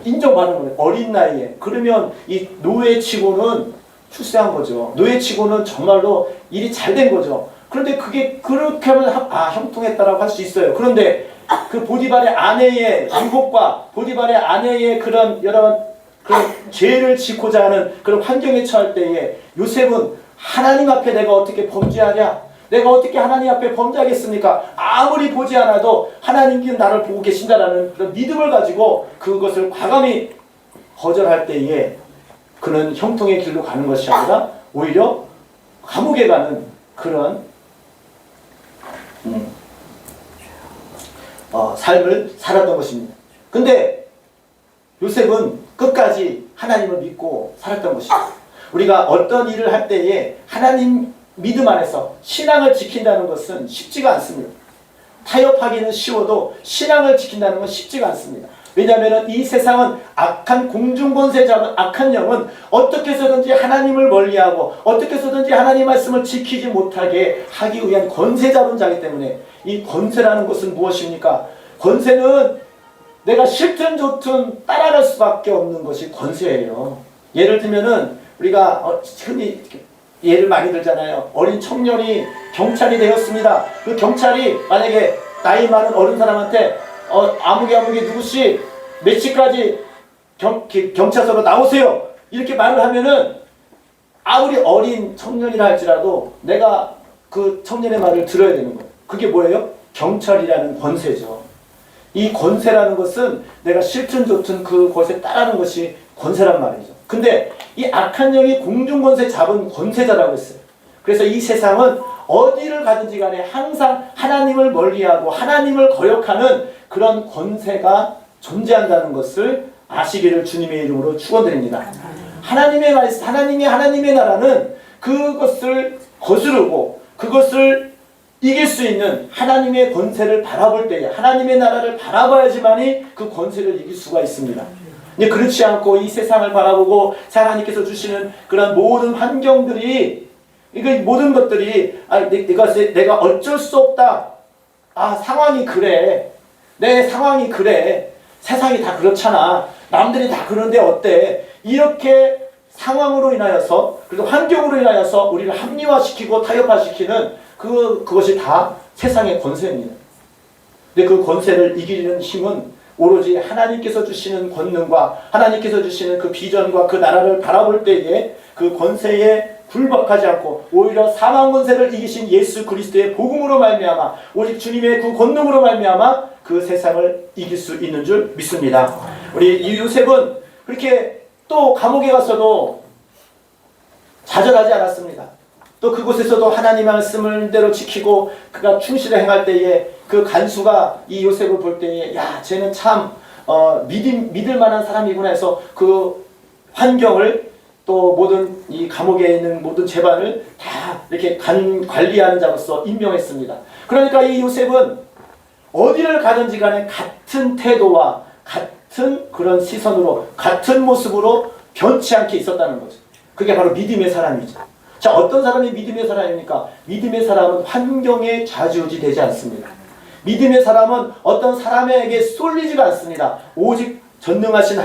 인정받는 거예요. 어린 나이에. 그러면 이 노예치고는 출세한 거죠. 노예치고는 정말로 일이 잘 된 거죠. 그런데 그게 그렇게 하면 형통했다라고 할 수 있어요. 그런데 그 보디발의 아내의 유혹과 보디발의 아내의 그런 여러 그런 죄를 짓고자 하는 그런 환경에 처할 때에 요셉은 하나님 앞에 내가 어떻게 범죄하냐? 내가 어떻게 하나님 앞에 범죄하겠습니까? 아무리 보지 않아도 하나님께서 나를 보고 계신다라는 그런 믿음을 가지고 그것을 과감히 거절할 때에 그는 형통의 길로 가는 것이 아니라 오히려 감옥에 가는 그런 삶을 살았던 것입니다. 근데 요셉은 끝까지 하나님을 믿고 살았던 것입니다. 우리가 어떤 일을 할 때에 하나님 믿음 안에서 신앙을 지킨다는 것은 쉽지가 않습니다. 타협하기는 쉬워도 신앙을 지킨다는 건 쉽지가 않습니다. 왜냐하면 이 세상은 악한 공중권세 잡은 악한 영은 어떻게 해서든지 하나님을 멀리하고 어떻게 해서든지 하나님 말씀을 지키지 못하게 하기 위한 권세 잡은 자이기 때문에 이 권세라는 것은 무엇입니까? 권세는 내가 싫든 좋든 따라갈 수밖에 없는 것이 권세예요. 예를 들면은 우리가 흔히 예를 많이 들잖아요. 어린 청년이 경찰이 되었습니다. 그 경찰이 만약에 나이 많은 어른 사람한테 아무개 누구씨 몇 시까지 경찰서로 나오세요 이렇게 말을 하면은 아무리 어린 청년이라 할지라도 내가 그 청년의 말을 들어야 되는 거예요. 그게 뭐예요? 경찰이라는 권세죠. 이 권세라는 것은 내가 싫든 좋든 그것에 따르는 것이 권세란 말이죠. 근데 이 악한 영이 공중권세 잡은 권세자라고 했어요. 그래서 이 세상은 어디를 가든지 간에 항상 하나님을 멀리하고 하나님을 거역하는 그런 권세가 존재한다는 것을 아시기를 주님의 이름으로 축원드립니다. 하나님의 나라는 그것을 거스르고 그것을 이길 수 있는 하나님의 권세를 바라볼 때에 하나님의 나라를 바라봐야지만이 그 권세를 이길 수가 있습니다. 그렇지 않고 이 세상을 바라보고 하나님께서 주시는 그런 모든 환경들이 모든 것들이 내가 어쩔 수 없다. 상황이 그래. 내 상황이 그래. 세상이 다 그렇잖아. 남들이 다 그런데 어때? 이렇게 상황으로 인하여서 그리고 환경으로 인하여서 우리를 합리화시키고 타협화시키는 그것이 다 세상의 권세입니다. 근데 그 권세를 이기는 힘은 오로지 하나님께서 주시는 권능과 하나님께서 주시는 그 비전과 그 나라를 바라볼 때에 그 권세에 굴복하지 않고 오히려 사망 권세를 이기신 예수 그리스도의 복음으로 말미암아 오직 주님의 그 권능으로 말미암아 그 세상을 이길 수 있는 줄 믿습니다. 우리 이 요셉은 그렇게 또 감옥에 가서도 좌절하지 않았습니다. 또 그곳에서도 하나님 말씀을 대로 지키고 그가 충실히 행할 때에 그 간수가 이 요셉을 볼 때에 쟤는 참 믿을 만한 사람이구나 해서 그 환경을 또 모든 이 감옥에 있는 모든 재반을 다 이렇게 관리하는 자로서 임명했습니다. 그러니까 이 요셉은 어디를 가든지 간에 같은 태도와 같은 그런 시선으로 같은 모습으로 변치 않게 있었다는 거죠. 그게 바로 믿음의 사람이죠. 자, 어떤 사람이 믿음의 사람입니까? 믿음의 사람은 환경에 좌지우지 되지 않습니다. 믿음의 사람은 어떤 사람에게 쏠리지가 않습니다. 오직 전능하신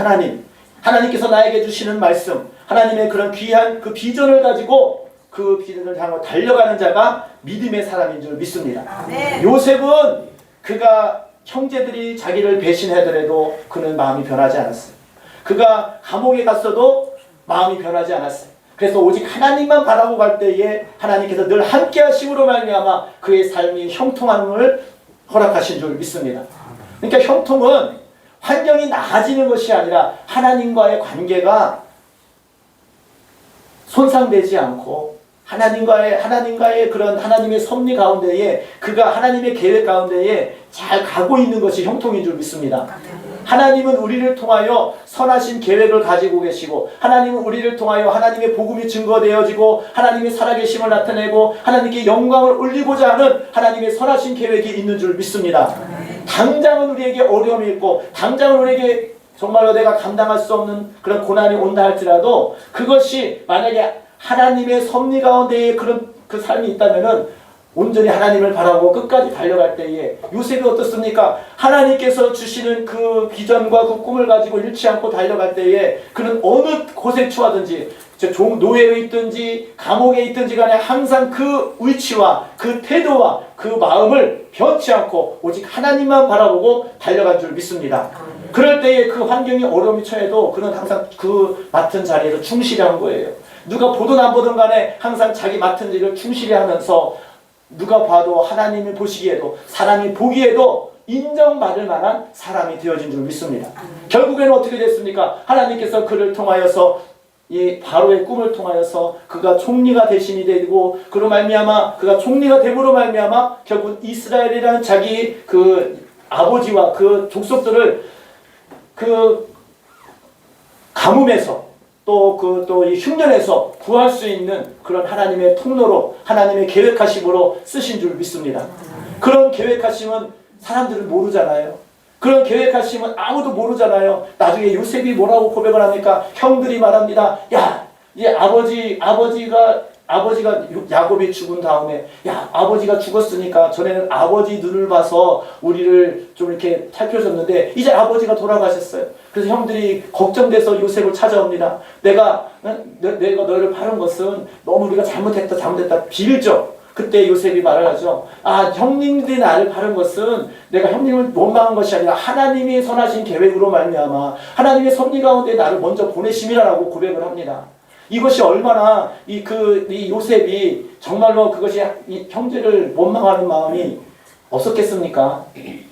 하나님께서 나에게 주시는 말씀, 하나님의 그런 귀한 그 비전을 가지고 그 비전을 향하여 달려가는 자가 믿음의 사람인 줄 믿습니다. 요셉은 그가 형제들이 자기를 배신하더라도 그는 마음이 변하지 않았어요. 그가 감옥에 갔어도 마음이 변하지 않았어요. 그래서 오직 하나님만 바라고 갈 때에 하나님께서 늘 함께 하심으로 말미암아 그의 삶이 형통함을 허락하신 줄 믿습니다. 그러니까 형통은 환경이 나아지는 것이 아니라 하나님과의 관계가 손상되지 않고 하나님과의 그런 하나님의 섭리 가운데에 그가 하나님의 계획 가운데에 잘 가고 있는 것이 형통인 줄 믿습니다. 하나님은 우리를 통하여 선하신 계획을 가지고 계시고 하나님은 우리를 통하여 하나님의 복음이 증거되어지고 하나님의 살아계심을 나타내고 하나님께 영광을 올리고자 하는 하나님의 선하신 계획이 있는 줄 믿습니다. 당장은 우리에게 어려움이 있고 당장은 우리에게 정말로 내가 감당할 수 없는 그런 고난이 온다 할지라도 그것이 만약에 하나님의 섭리 가운데에 그 삶이 있다면은 온전히 하나님을 바라고 끝까지 달려갈 때에 요셉이 어떻습니까? 하나님께서 주시는 그 비전과 그 꿈을 가지고 잃지 않고 달려갈 때에 그는 어느 곳에 처하든지 노예에 있든지 감옥에 있든지 간에 항상 그 위치와 그 태도와 그 마음을 변치 않고 오직 하나님만 바라보고 달려간 줄 믿습니다. 그럴 때에 그 환경이 어려움이 처해도 그는 항상 그 맡은 자리에서 충실히 한 거예요. 누가 보든 안 보든 간에 항상 자기 맡은 일을 충실히 하면서 누가 봐도 하나님이 보시기에도 사람이 보기에도 인정받을 만한 사람이 되어진 줄 믿습니다. 결국에는 어떻게 됐습니까? 하나님께서 그를 통하여서 이 바로의 꿈을 통하여서 그가 총리가 대신이 되고 그로 말미암아 그가 총리가 됨으로 말미암아 결국 이스라엘이라는 자기 그 아버지와 그 족속들을 그 가뭄에서 또 이 흉년에서 구할 수 있는 그런 하나님의 통로로 하나님의 계획하심으로 쓰신 줄 믿습니다. 그런 계획하심은 사람들은 모르잖아요. 그런 계획하심은 아무도 모르잖아요. 나중에 요셉이 뭐라고 고백을 합니까? 형들이 말합니다. 야, 이제 아버지가 야곱이 죽은 다음에 야, 아버지가 죽었으니까 전에는 아버지 눈을 봐서 우리를 좀 이렇게 살펴줬는데 이제 아버지가 돌아가셨어요. 그래서 형들이 걱정돼서 요셉을 찾아옵니다. 내가 너를 바른 것은 너무 우리가 잘못했다 빌죠. 그때 요셉이 말을 하죠. 아, 형님들이 나를 바른 것은 내가 형님을 원망한 것이 아니라 하나님이 선하신 계획으로 말미암아 하나님의 섭리 가운데 나를 먼저 보내심이라고 고백을 합니다. 이것이 얼마나 이 요셉이 정말로 그것이 이 형제를 원망하는 마음이 없었겠습니까?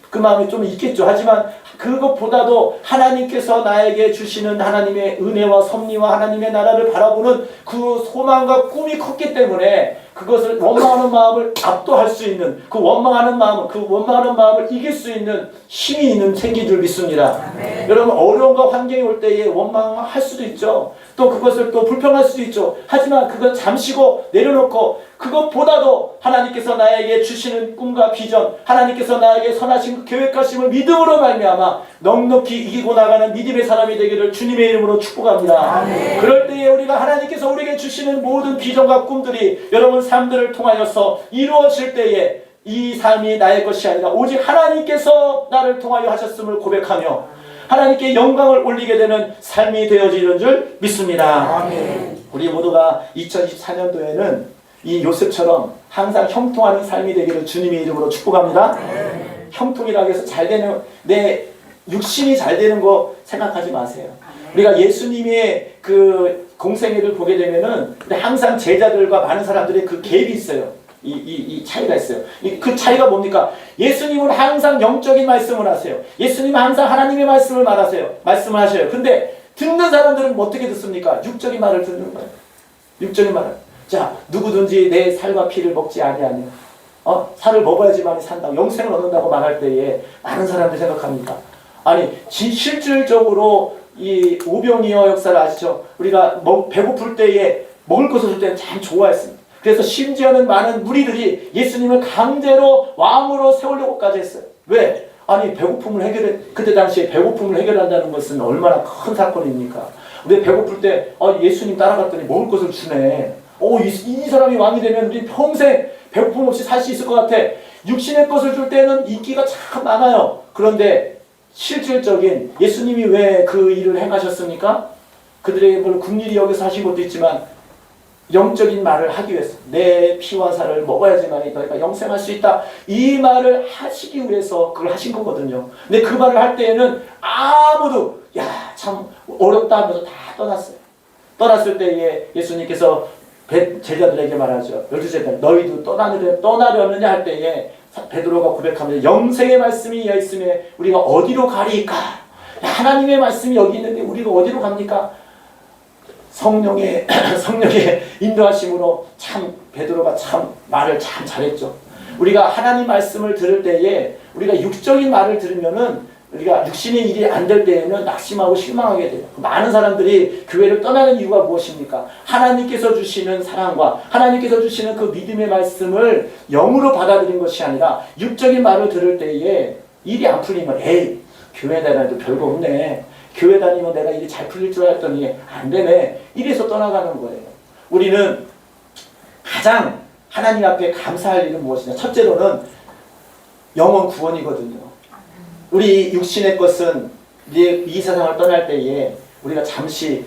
그 마음이 좀 있겠죠. 하지만 그것보다도 하나님께서 나에게 주시는 하나님의 은혜와 섭리와 하나님의 나라를 바라보는 그 소망과 꿈이 컸기 때문에 그것을 원망하는 마음을 압도할 수 있는 그 원망하는 마음을 이길 수 있는 힘이 생긴 줄 믿습니다. 여러분 어려움과 환경이 올 때에 원망할 수도 있죠. 또 그것을 또 불평할 수도 있죠. 하지만 그건 잠시고 내려놓고 그것보다도 하나님께서 나에게 주시는 꿈과 비전, 하나님께서 나에게 선하신 계획하심을 믿음으로 말미암아 넉넉히 이기고 나가는 믿음의 사람이 되기를 주님의 이름으로 축복합니다. 아멘. 그럴 때에 우리가 하나님께서 우리에게 주시는 모든 비전과 꿈들이 여러분 삶들을 통하여서 이루어질 때에 이 삶이 나의 것이 아니라 오직 하나님께서 나를 통하여 하셨음을 고백하며 하나님께 영광을 올리게 되는 삶이 되어지는 줄 믿습니다. 아멘. 우리 모두가 2024년도에는 이 요셉처럼 항상 형통하는 삶이 되기를 주님의 이름으로 축복합니다. 아멘. 형통이라고 해서 잘 되는 내 육신이 잘 되는 거 생각하지 마세요. 우리가 예수님의 그 공생애를 보게 되면은 항상 제자들과 많은 사람들의 그 갭이 있어요. 이 차이가 있어요. 그 차이가 뭡니까? 예수님은 항상 영적인 말씀을 하세요. 예수님은 항상 하나님의 말씀을 말씀을 하셔요. 근데 듣는 사람들은 어떻게 듣습니까? 육적인 말을 듣는 거예요. 육적인 말을. 자, 누구든지 내 살과 피를 먹지 아니하며 살을 먹어야지만 산다고 영생을 얻는다고 말할 때에 많은 사람들이 생각합니까? 아니 실질적으로 이 오병이어 역사를 아시죠? 우리가 배고플 때에 먹을 것을 줄 때는 참 좋아했습니다. 그래서 심지어는 많은 무리들이 예수님을 강제로 왕으로 세우려고까지 했어요. 왜? 아니 그때 당시에 배고픔을 해결한다는 것은 얼마나 큰 사건입니까? 우리 배고플 때 예수님 따라갔더니 먹을 것을 주네. 이 사람이 왕이 되면 우리 평생 배고픔 없이 살 수 있을 것 같아. 육신의 것을 줄 때는 인기가 참 많아요. 그런데 실질적인 예수님이 왜 그 일을 행하셨습니까? 그들에게 뭘 긍휼히 여기서 하신 것도 있지만 영적인 말을 하기 위해서 내 피와 살을 먹어야지만 너희가 영생할 수 있다. 이 말을 하시기 위해서 그걸 하신 거거든요. 근데 그 말을 할 때에는 아무도 참 어렵다 하면서 다 떠났어요. 떠났을 때에 예수님께서 제자들에게 말하죠. 12제자 너희도 떠나려느냐 할 때에 베드로가 고백하면서 영생의 말씀이 이하 있음에 우리가 어디로 가리까? 하나님의 말씀이 여기 있는데 우리가 어디로 갑니까? 성령의 인도하심으로 참 베드로가 참 말을 참 잘했죠. 우리가 하나님 말씀을 들을 때에 우리가 육적인 말을 들으면은 우리가 육신의 일이 안 될 때에는 낙심하고 실망하게 돼요. 많은 사람들이 교회를 떠나는 이유가 무엇입니까? 하나님께서 주시는 사랑과 하나님께서 주시는 그 믿음의 말씀을 영으로 받아들인 것이 아니라 육적인 말을 들을 때에 일이 안 풀리면 교회 다녀도 별거 없네. 교회 다니면 내가 일이 잘 풀릴 줄 알았더니 안 되네. 이래서 떠나가는 거예요. 우리는 가장 하나님 앞에 감사할 일은 무엇이냐? 첫째로는 영혼 구원이거든요. 우리 육신의 것은 이 세상을 떠날 때에 우리가 잠시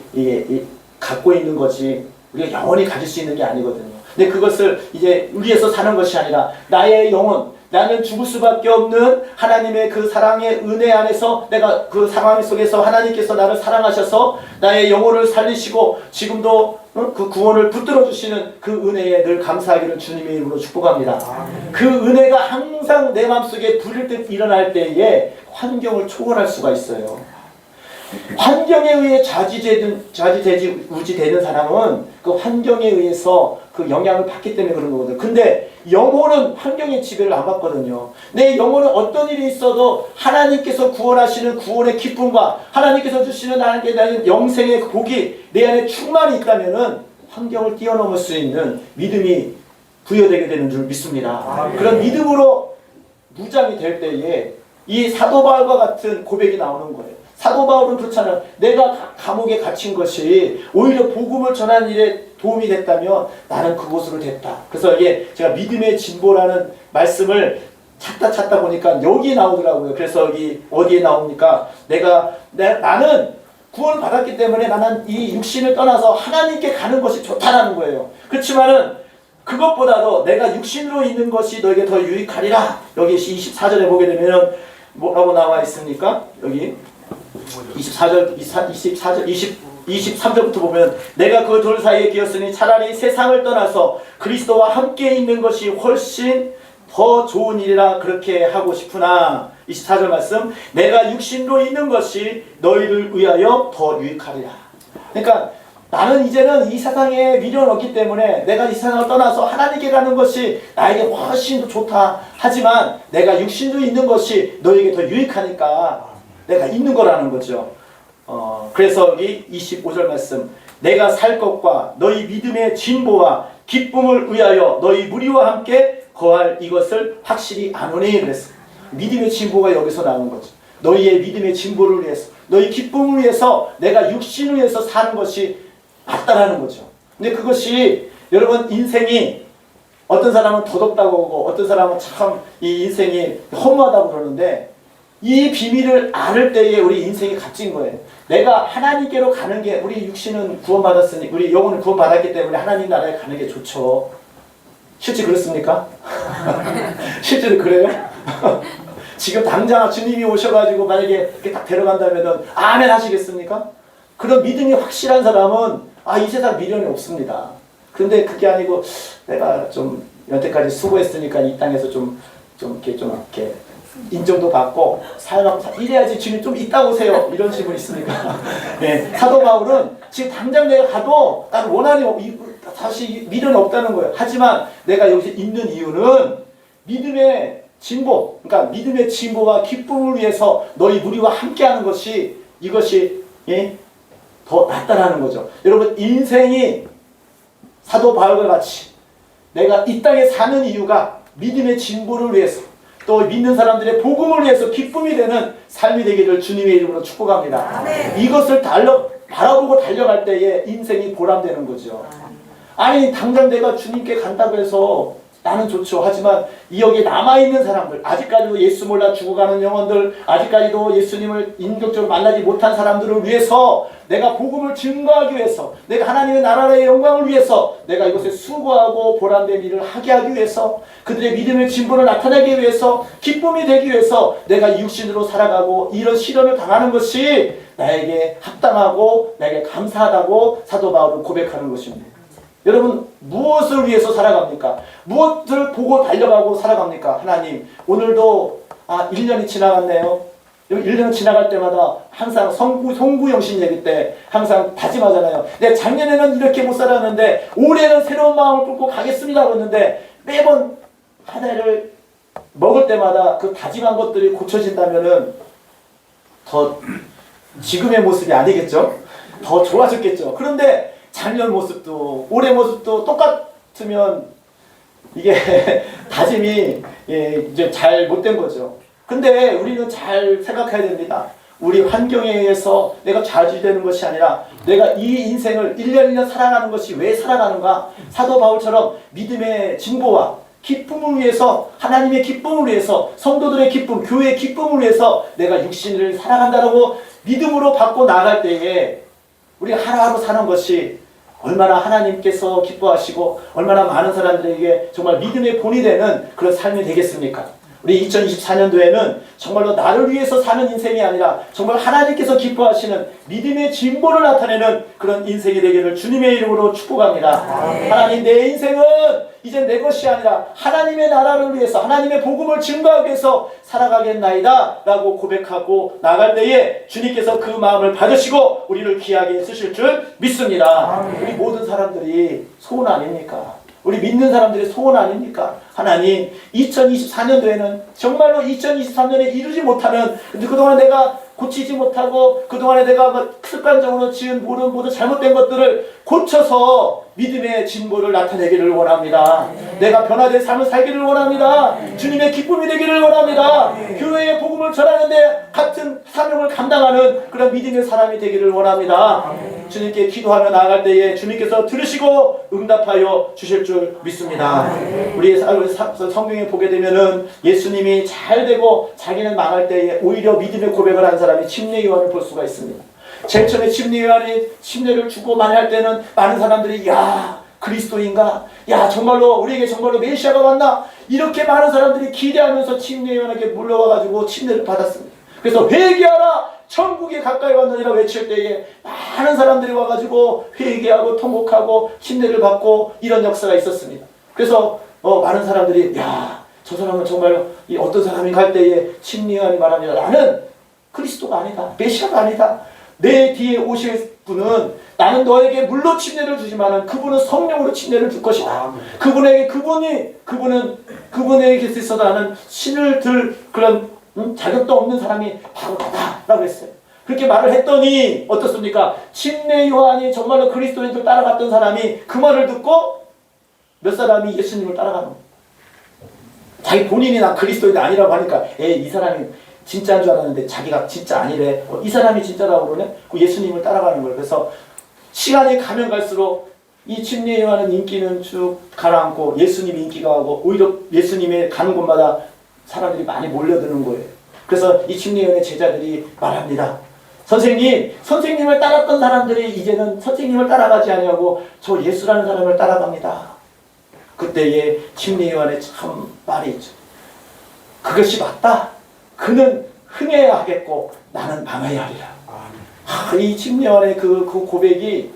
갖고 있는 것이 우리가 영원히 가질 수 있는 게 아니거든요. 근데 그것을 이제 위에서 사는 것이 아니라 나의 영혼, 나는 죽을 수밖에 없는 하나님의 그 사랑의 은혜 안에서 내가 그 상황 속에서 하나님께서 나를 사랑하셔서 나의 영혼을 살리시고 지금도 그 구원을 붙들어 주시는 그 은혜에 늘 감사하기를 주님의 이름으로 축복합니다. 그 은혜가 항상 내 마음속에 불일 듯 일어날 때에 환경을 초월할 수가 있어요. 환경에 의해 좌지우지되는 사람은 그 환경에 의해서 그 영향을 받기 때문에 그런 거거든요. 근데 영혼은 환경의 지배를 안 받거든요. 내 영혼은 어떤 일이 있어도 하나님께서 구원하시는 구원의 기쁨과 하나님께서 주시는 나에게 영생의 복이 내 안에 충만히 있다면은 환경을 뛰어넘을 수 있는 믿음이 부여되게 되는 줄 믿습니다. 그런 믿음으로 무장이 될 때에 이 사도 바울과 같은 고백이 나오는 거예요. 사도 바울은 그렇잖아요. 내가 감옥에 갇힌 것이 오히려 복음을 전하는 일에 도움이 됐다면 나는 그곳으로 됐다. 그래서 이게 제가 믿음의 진보라는 말씀을 찾다 보니까 여기 나오더라고요. 그래서 여기 어디에 나옵니까? 나는 구원을 받았기 때문에 나는 이 육신을 떠나서 하나님께 가는 것이 좋다라는 거예요. 그렇지만은 그것보다도 내가 육신으로 있는 것이 너에게 더 유익하리라. 여기 24절에 보게 되면 뭐라고 나와 있습니까? 여기 23절부터 보면 내가 그 돌 사이에 끼었으니 차라리 세상을 떠나서 그리스도와 함께 있는 것이 훨씬 더 좋은 일이라 그렇게 하고 싶으나 24절 말씀 내가 육신으로 있는 것이 너희를 위하여 더 유익하리라. 그러니까 나는 이제는 이 세상에 미련은 없기 때문에 내가 이 세상을 떠나서 하나님께 가는 것이 나에게 훨씬 더 좋다. 하지만 내가 육신으로 있는 것이 너에게 더 유익하니까 내가 있는 거라는 거죠. 그래서 이 25절 말씀 내가 살 것과 너희 믿음의 진보와 기쁨을 위하여 너희 무리와 함께 거할 이것을 확실히 아노니 그랬어요. 믿음의 진보가 여기서 나오는 거죠. 너희의 믿음의 진보를 위해서 너희 기쁨을 위해서 내가 육신을 위해서 사는 것이 맞다라는 거죠. 근데 그것이 여러분 인생이 어떤 사람은 더덥다고 하고 어떤 사람은 참 이 인생이 허무하다고 그러는데 이 비밀을 알 때에 우리 인생이 값진 거예요. 내가 하나님께로 가는 게 우리 육신은 구원받았으니 우리 영혼은 구원받았기 때문에 하나님 나라에 가는 게 좋죠. 실제 그렇습니까? 실제로 그래요? 지금 당장 주님이 오셔가지고 만약에 이렇게 딱 데려간다면은 아멘 하시겠습니까? 그런 믿음이 확실한 사람은 이 세상 미련이 없습니다. 그런데 그게 아니고 내가 좀 여태까지 수고했으니까 이 땅에서 좀 이렇게 인정도 받고 살아가고 이래야지 주님 좀 이따 오세요. 이런 식으로 있으니까. 네, 사도 바울은 지금 당장 내가 가도 나는 원한이 다시 미련이 없다는 거예요. 하지만 내가 여기서 있는 이유는 믿음의 진보, 그러니까 믿음의 진보와 기쁨을 위해서 너희 무리와 함께하는 것이 이것이 더 낫다라는 거죠. 여러분 인생이 사도 바울과 같이 내가 이 땅에 사는 이유가 믿음의 진보를 위해서 또 믿는 사람들의 복음을 위해서 기쁨이 되는 삶이 되기를 주님의 이름으로 축복합니다. 이것을 바라보고 달려갈 때에 인생이 보람되는 거죠. 아니 당장 내가 주님께 간다고 해서 나는 좋죠. 하지만 이 여기에 남아있는 사람들, 아직까지도 예수 몰라 죽어가는 영혼들, 아직까지도 예수님을 인격적으로 만나지 못한 사람들을 위해서 내가 복음을 증거하기 위해서 내가 하나님의 나라의 영광을 위해서 내가 이곳에 수고하고 보람된 일을 하게 하기 위해서 그들의 믿음의 진보를 나타내기 위해서 기쁨이 되기 위해서 내가 육신으로 살아가고 이런 시련을 당하는 것이 나에게 합당하고 나에게 감사하다고 사도 바울은 고백하는 것입니다. 여러분 무엇을 위해서 살아갑니까? 무엇을 보고 달려가고 살아갑니까? 하나님 오늘도 1년이 지나갔네요. 1년 지나갈 때마다 항상 송구영신 얘기 때 항상 다짐하잖아요. 내가 작년에는 이렇게 못 살았는데 올해는 새로운 마음을 품고 가겠습니다 그랬는데 매번 한 해를 먹을 때마다 그 다짐한 것들이 고쳐진다면은 더 지금의 모습이 아니겠죠? 더 좋아졌겠죠. 그런데 작년 모습도 올해 모습도 똑같으면 이게 다짐이 이제 잘 못된 거죠. 근데 우리는 잘 생각해야 됩니다. 우리 환경에 의해서 내가 좌지되는 것이 아니라 내가 이 인생을 1년 1년 살아가는 것이 왜 살아가는가? 사도 바울처럼 믿음의 진보와 기쁨을 위해서 하나님의 기쁨을 위해서 성도들의 기쁨, 교회의 기쁨을 위해서 내가 육신을 살아간다라고 믿음으로 받고 나갈 때에 우리가 하루하루 사는 것이 얼마나 하나님께서 기뻐하시고 얼마나 많은 사람들에게 정말 믿음의 본이 되는 그런 삶이 되겠습니까? 우리 2024년도에는 정말로 나를 위해서 사는 인생이 아니라 정말 하나님께서 기뻐하시는 믿음의 진보를 나타내는 그런 인생이 되기를 주님의 이름으로 축복합니다. 하나님, 내 인생은 이제 내 것이 아니라 하나님의 나라를 위해서 하나님의 복음을 증거하기 위해서 살아가겠나이다 라고 고백하고 나갈 때에 주님께서 그 마음을 받으시고 우리를 귀하게 쓰실 줄 믿습니다. 우리 모든 사람들이 소원 아닙니까? 우리 믿는 사람들의 소원 아닙니까? 하나님, 2024년도에는 정말로 2023년에 이루지 못하는, 근데 그동안 내가 고치지 못하고 그동안에 내가 습관적으로 지은 모든 잘못된 것들을 고쳐서 믿음의 진보를 나타내기를 원합니다. 내가 변화된 삶을 살기를 원합니다. 주님의 기쁨이 되기를 원합니다. 교회의 복음을 전하는데 같은 사명을 감당하는 그런 믿음의 사람이 되기를 원합니다. 주님께 기도하며 나아갈 때에 주님께서 들으시고 응답하여 주실 줄 믿습니다. 우리의 성경에 보게 되면은 예수님이 잘 되고 자기는 망할 때에 오히려 믿음의 고백을 한 사람이 침례 요한을 볼 수가 있습니다. 제일 처음에 침례 요한이 침례를 주고 말할 때는 많은 사람들이 야, 그리스도인가? 야, 정말로 우리에게 정말로 메시아가 왔나? 이렇게 많은 사람들이 기대하면서 침례 요한에게 물러와가지고 침례를 받았습니다. 그래서 회개하라! 천국이 가까이 왔느니라 외칠 때에 많은 사람들이 와가지고 회개하고 통곡하고 침례를 받고 이런 역사가 있었습니다. 그래서 많은 사람들이 야, 저 사람은 정말 이 어떤 사람인가 할 때에 침례 요한이 말합니다. 나는 그리스도가 아니다. 메시아가 아니다. 내 뒤에 오실 분은 나는 너에게 물로 침례를 주지만은 그분은 성령으로 침례를 줄 것이다. 그분에게 있어서 나는 신을 들 그런 자격도 없는 사람이 바로 나다라고 했어요. 그렇게 말을 했더니 어떻습니까? 침례 요한이 정말로 그리스도인 줄 따라갔던 사람이 그 말을 듣고 몇 사람이 예수님을 따라가는 거예요. 자기 본인이 나 그리스도인이 아니라고 하니까 이 사람이 진짜인 줄 알았는데 자기가 진짜 아니래. 이 사람이 진짜라고 그러네? 그 예수님을 따라가는 거예요. 그래서 시간이 가면 갈수록 이 침례 요한은 인기는 쭉 가라앉고 예수님 인기가 하고 오히려 예수님의 가는 곳마다 사람들이 많이 몰려드는 거예요. 그래서 이 침례 요한의 제자들이 말합니다. 선생님을 따랐던 사람들이 이제는 선생님을 따라가지 아니하고 저 예수라는 사람을 따라갑니다. 그때에 침례 요한의 참 말이 있죠. 그것이 맞다. 그는 흥해야 하겠고 나는 망해야 하리라. 이 침례 요한의 그 고백이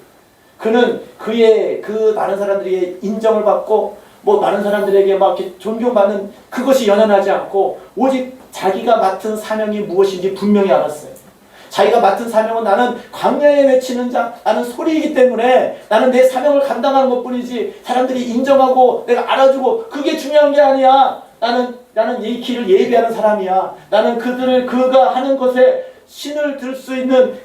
그는 그의 그 많은 사람들에게 인정을 받고 많은 사람들에게 막 이렇게 존경받는 그것이 연연하지 않고 오직 자기가 맡은 사명이 무엇인지 분명히 알았어요. 자기가 맡은 사명은 나는 광야에 외치는 자, 나는 소리이기 때문에 나는 내 사명을 감당하는 것뿐이지 사람들이 인정하고 내가 알아주고 그게 중요한 게 아니야. 나는 이 길을 예비하는 사람이야. 나는 그가 하는 것에 신을 들 수 있는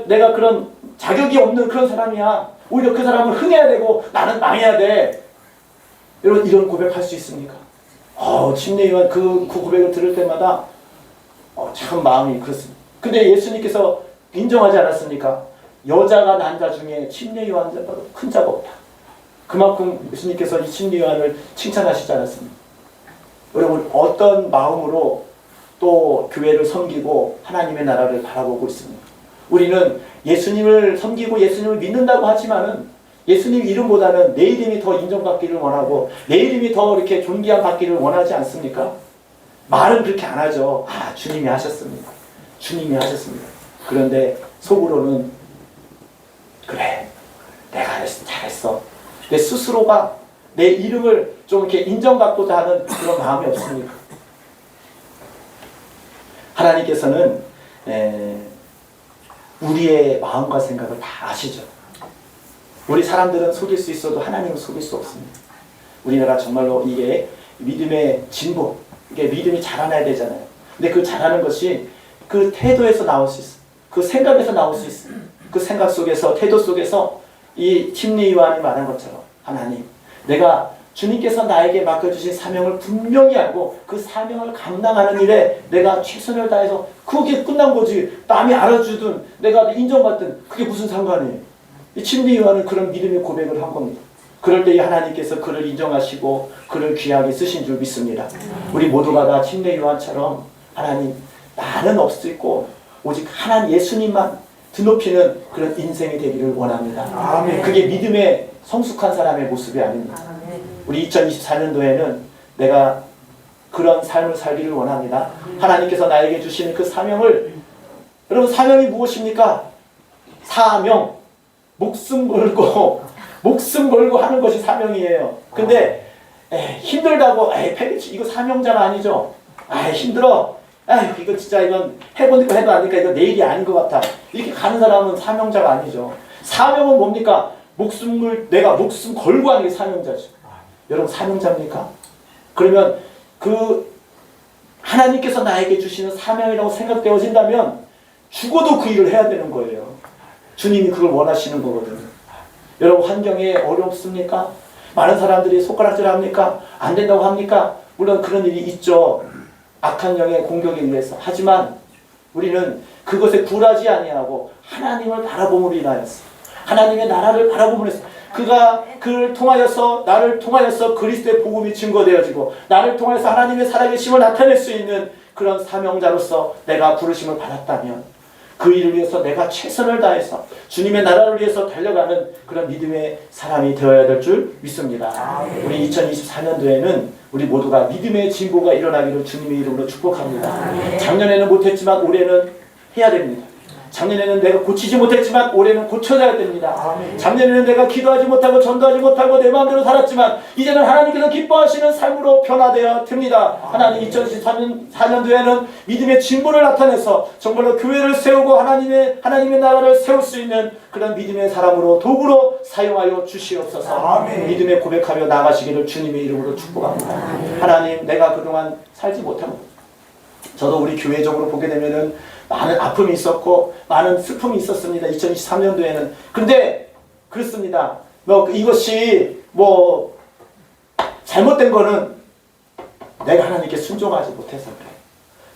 내가 그런 자격이 없는 그런 사람이야. 오히려 그 사람은 흥해야 되고 나는 망해야 돼. 여러분 이런 고백할 수 있습니까? 침례 요한 그 고백을 들을 때마다 참 마음이 그렇습니다. 근데 예수님께서 인정하지 않았습니까? 여자가 난 자 중에 침례 요한보다 큰 자가 없다. 그만큼 예수님께서 이 침례 요한을 칭찬하시지 않았습니까? 여러분 어떤 마음으로 또 교회를 섬기고 하나님의 나라를 바라보고 있습니까? 우리는 예수님을 섬기고 예수님을 믿는다고 하지만은 예수님 이름보다는 내 이름이 더 인정받기를 원하고 내 이름이 더 이렇게 존귀함 받기를 원하지 않습니까? 말은 그렇게 안 하죠. 주님이 하셨습니다. 주님이 하셨습니다. 그런데 속으로는 그래, 내가 잘했어. 내 스스로가 내 이름을 좀 이렇게 인정받고자 하는 그런 마음이 없습니까? 하나님께서는 우리의 마음과 생각을 다 아시죠. 우리 사람들은 속일 수 있어도 하나님은 속일 수 없습니다. 우리나라 정말로 이게 믿음의 진보, 이게 믿음이 자라나야 되잖아요. 근데 그 자라는 것이 그 태도에서 나올 수 있어요. 그 생각에서 나올 수 있어요. 그 생각 속에서, 태도 속에서 이 침례 요한이 말한 것처럼 하나님, 내가 주님께서 나에게 맡겨주신 사명을 분명히 알고 그 사명을 감당하는 일에 내가 최선을 다해서 그게 끝난 거지. 남이 알아주든 내가 인정받든 그게 무슨 상관이에요. 이 침례 요한은 그런 믿음의 고백을 한 겁니다. 그럴 때 하나님께서 그를 인정하시고 그를 귀하게 쓰신 줄 믿습니다. 우리 모두가 다 침례 요한처럼 하나님 나는 없을 수 있고 오직 하나님 예수님만 드높이는 그런 인생이 되기를 원합니다. 아멘. 그게 믿음의 성숙한 사람의 모습이 아닙니다. 우리 2024년도에는 내가 그런 삶을 살기를 원합니다. 하나님께서 나에게 주시는 그 사명을, 여러분 사명이 무엇입니까? 사명, 목숨 걸고 하는 것이 사명이에요. 근데 힘들다고 이거 사명자가 아니죠. 힘들어. 이거 진짜 이건 해보니까 해도 안 되니까 이거 내 일이 아닌 것 같아. 이렇게 가는 사람은 사명자가 아니죠. 사명은 뭡니까? 내가 목숨 걸고 하는 게 사명자죠. 여러분 사명자입니까? 그러면 그 하나님께서 나에게 주시는 사명이라고 생각되어진다면 죽어도 그 일을 해야 되는 거예요. 주님이 그걸 원하시는 거거든요. 여러분 환경에 어렵습니까? 많은 사람들이 손가락질 합니까? 안 된다고 합니까? 물론 그런 일이 있죠. 악한 영의 공격에 의해서. 하지만 우리는 그것에 굴하지 아니하고 하나님을 바라봄으로 인하여서, 하나님의 나라를 바라봄으로 해서, 그를 통하여서, 나를 통하여서 그리스도의 복음이 증거되어지고 나를 통해서 하나님의 살아계심을 나타낼 수 있는 그런 사명자로서 내가 부르심을 받았다면 그 일을 위해서 내가 최선을 다해서 주님의 나라를 위해서 달려가는 그런 믿음의 사람이 되어야 될 줄 믿습니다. 우리 2024년도에는 우리 모두가 믿음의 진보가 일어나기를 주님의 이름으로 축복합니다. 작년에는 못했지만 올해는 해야 됩니다. 작년에는 내가 고치지 못했지만 올해는 고쳐져야 됩니다. 작년에는 내가 기도하지 못하고 전도하지 못하고 내 마음대로 살았지만 이제는 하나님께서 기뻐하시는 삶으로 변화되어야 됩니다. 하나님 2024년도에는 믿음의 진보를 나타내서 정말로 교회를 세우고 하나님의 나라를 세울 수 있는 그런 믿음의 사람으로 도구로 사용하여 주시옵소서. 믿음의 고백하며 나가시기를 주님의 이름으로 축복합니다. 하나님, 내가 그동안 살지 못하고, 저도 우리 교회적으로 보게 되면은 많은 아픔이 있었고 많은 슬픔이 있었습니다. 2023년도에는. 근데 그렇습니다. 이것이 잘못된 거는 내가 하나님께 순종하지 못해서 그래.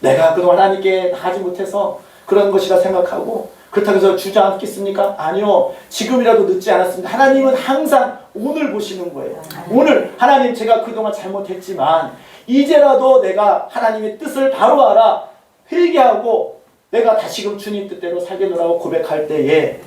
내가 그동안 하나님께 하지 못해서 그런 것이라 생각하고, 그렇다고 해서 주저앉겠습니까? 아니요. 지금이라도 늦지 않았습니다. 하나님은 항상 오늘 보시는 거예요. 오늘 하나님, 제가 그동안 잘못했지만 이제라도 내가 하나님의 뜻을 바로 알아 회개하고 내가 다시금 주님 뜻대로 살겠노라고 고백할 때에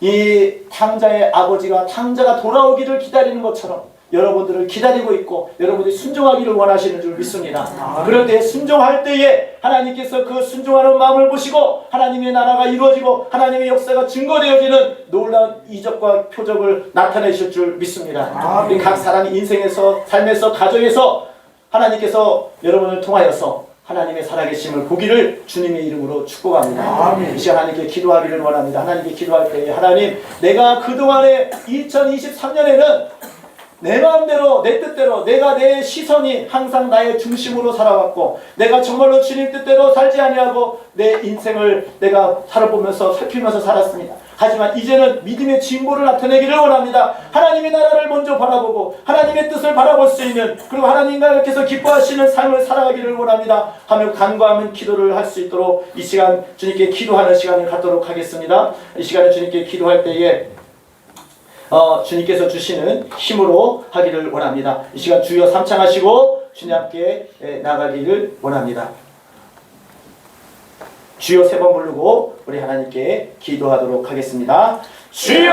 이 탕자의 아버지가 탕자가 돌아오기를 기다리는 것처럼 여러분들을 기다리고 있고 여러분들이 순종하기를 원하시는 줄 믿습니다. 그럴 때 순종할 때에 하나님께서 그 순종하는 마음을 보시고 하나님의 나라가 이루어지고 하나님의 역사가 증거되어지는 놀라운 이적과 표적을 나타내실 줄 믿습니다. 우리 각 사람이 인생에서, 삶에서, 가정에서 하나님께서 여러분을 통하여서 하나님의 살아계심을 보기를 주님의 이름으로 축복합니다. 이 시간 하나님께 기도하기를 원합니다. 하나님께 기도할 때에 하나님, 내가 그동안에 2023년에는 내 마음대로, 내 뜻대로, 내가 내 시선이 항상 나의 중심으로 살아왔고 내가 정말로 주님 뜻대로 살지 아니하고 내 인생을 내가 살아보면서 살피면서 살았습니다. 하지만 이제는 믿음의 진보를 나타내기를 원합니다. 하나님의 나라를 먼저 바라보고 하나님의 뜻을 바라볼 수 있는, 그리고 하나님께서 기뻐하시는 삶을 살아가기를 원합니다 하며 간구하면 기도를 할 수 있도록 이 시간 주님께 기도하는 시간을 갖도록 하겠습니다. 이 시간에 주님께 기도할 때에 주님께서 주시는 힘으로 하기를 원합니다. 이 시간 주여 삼창하시고 주님 함께 나가기를 원합니다. 주여 3번 부르고 우리 하나님께 기도하도록 하겠습니다. 주여!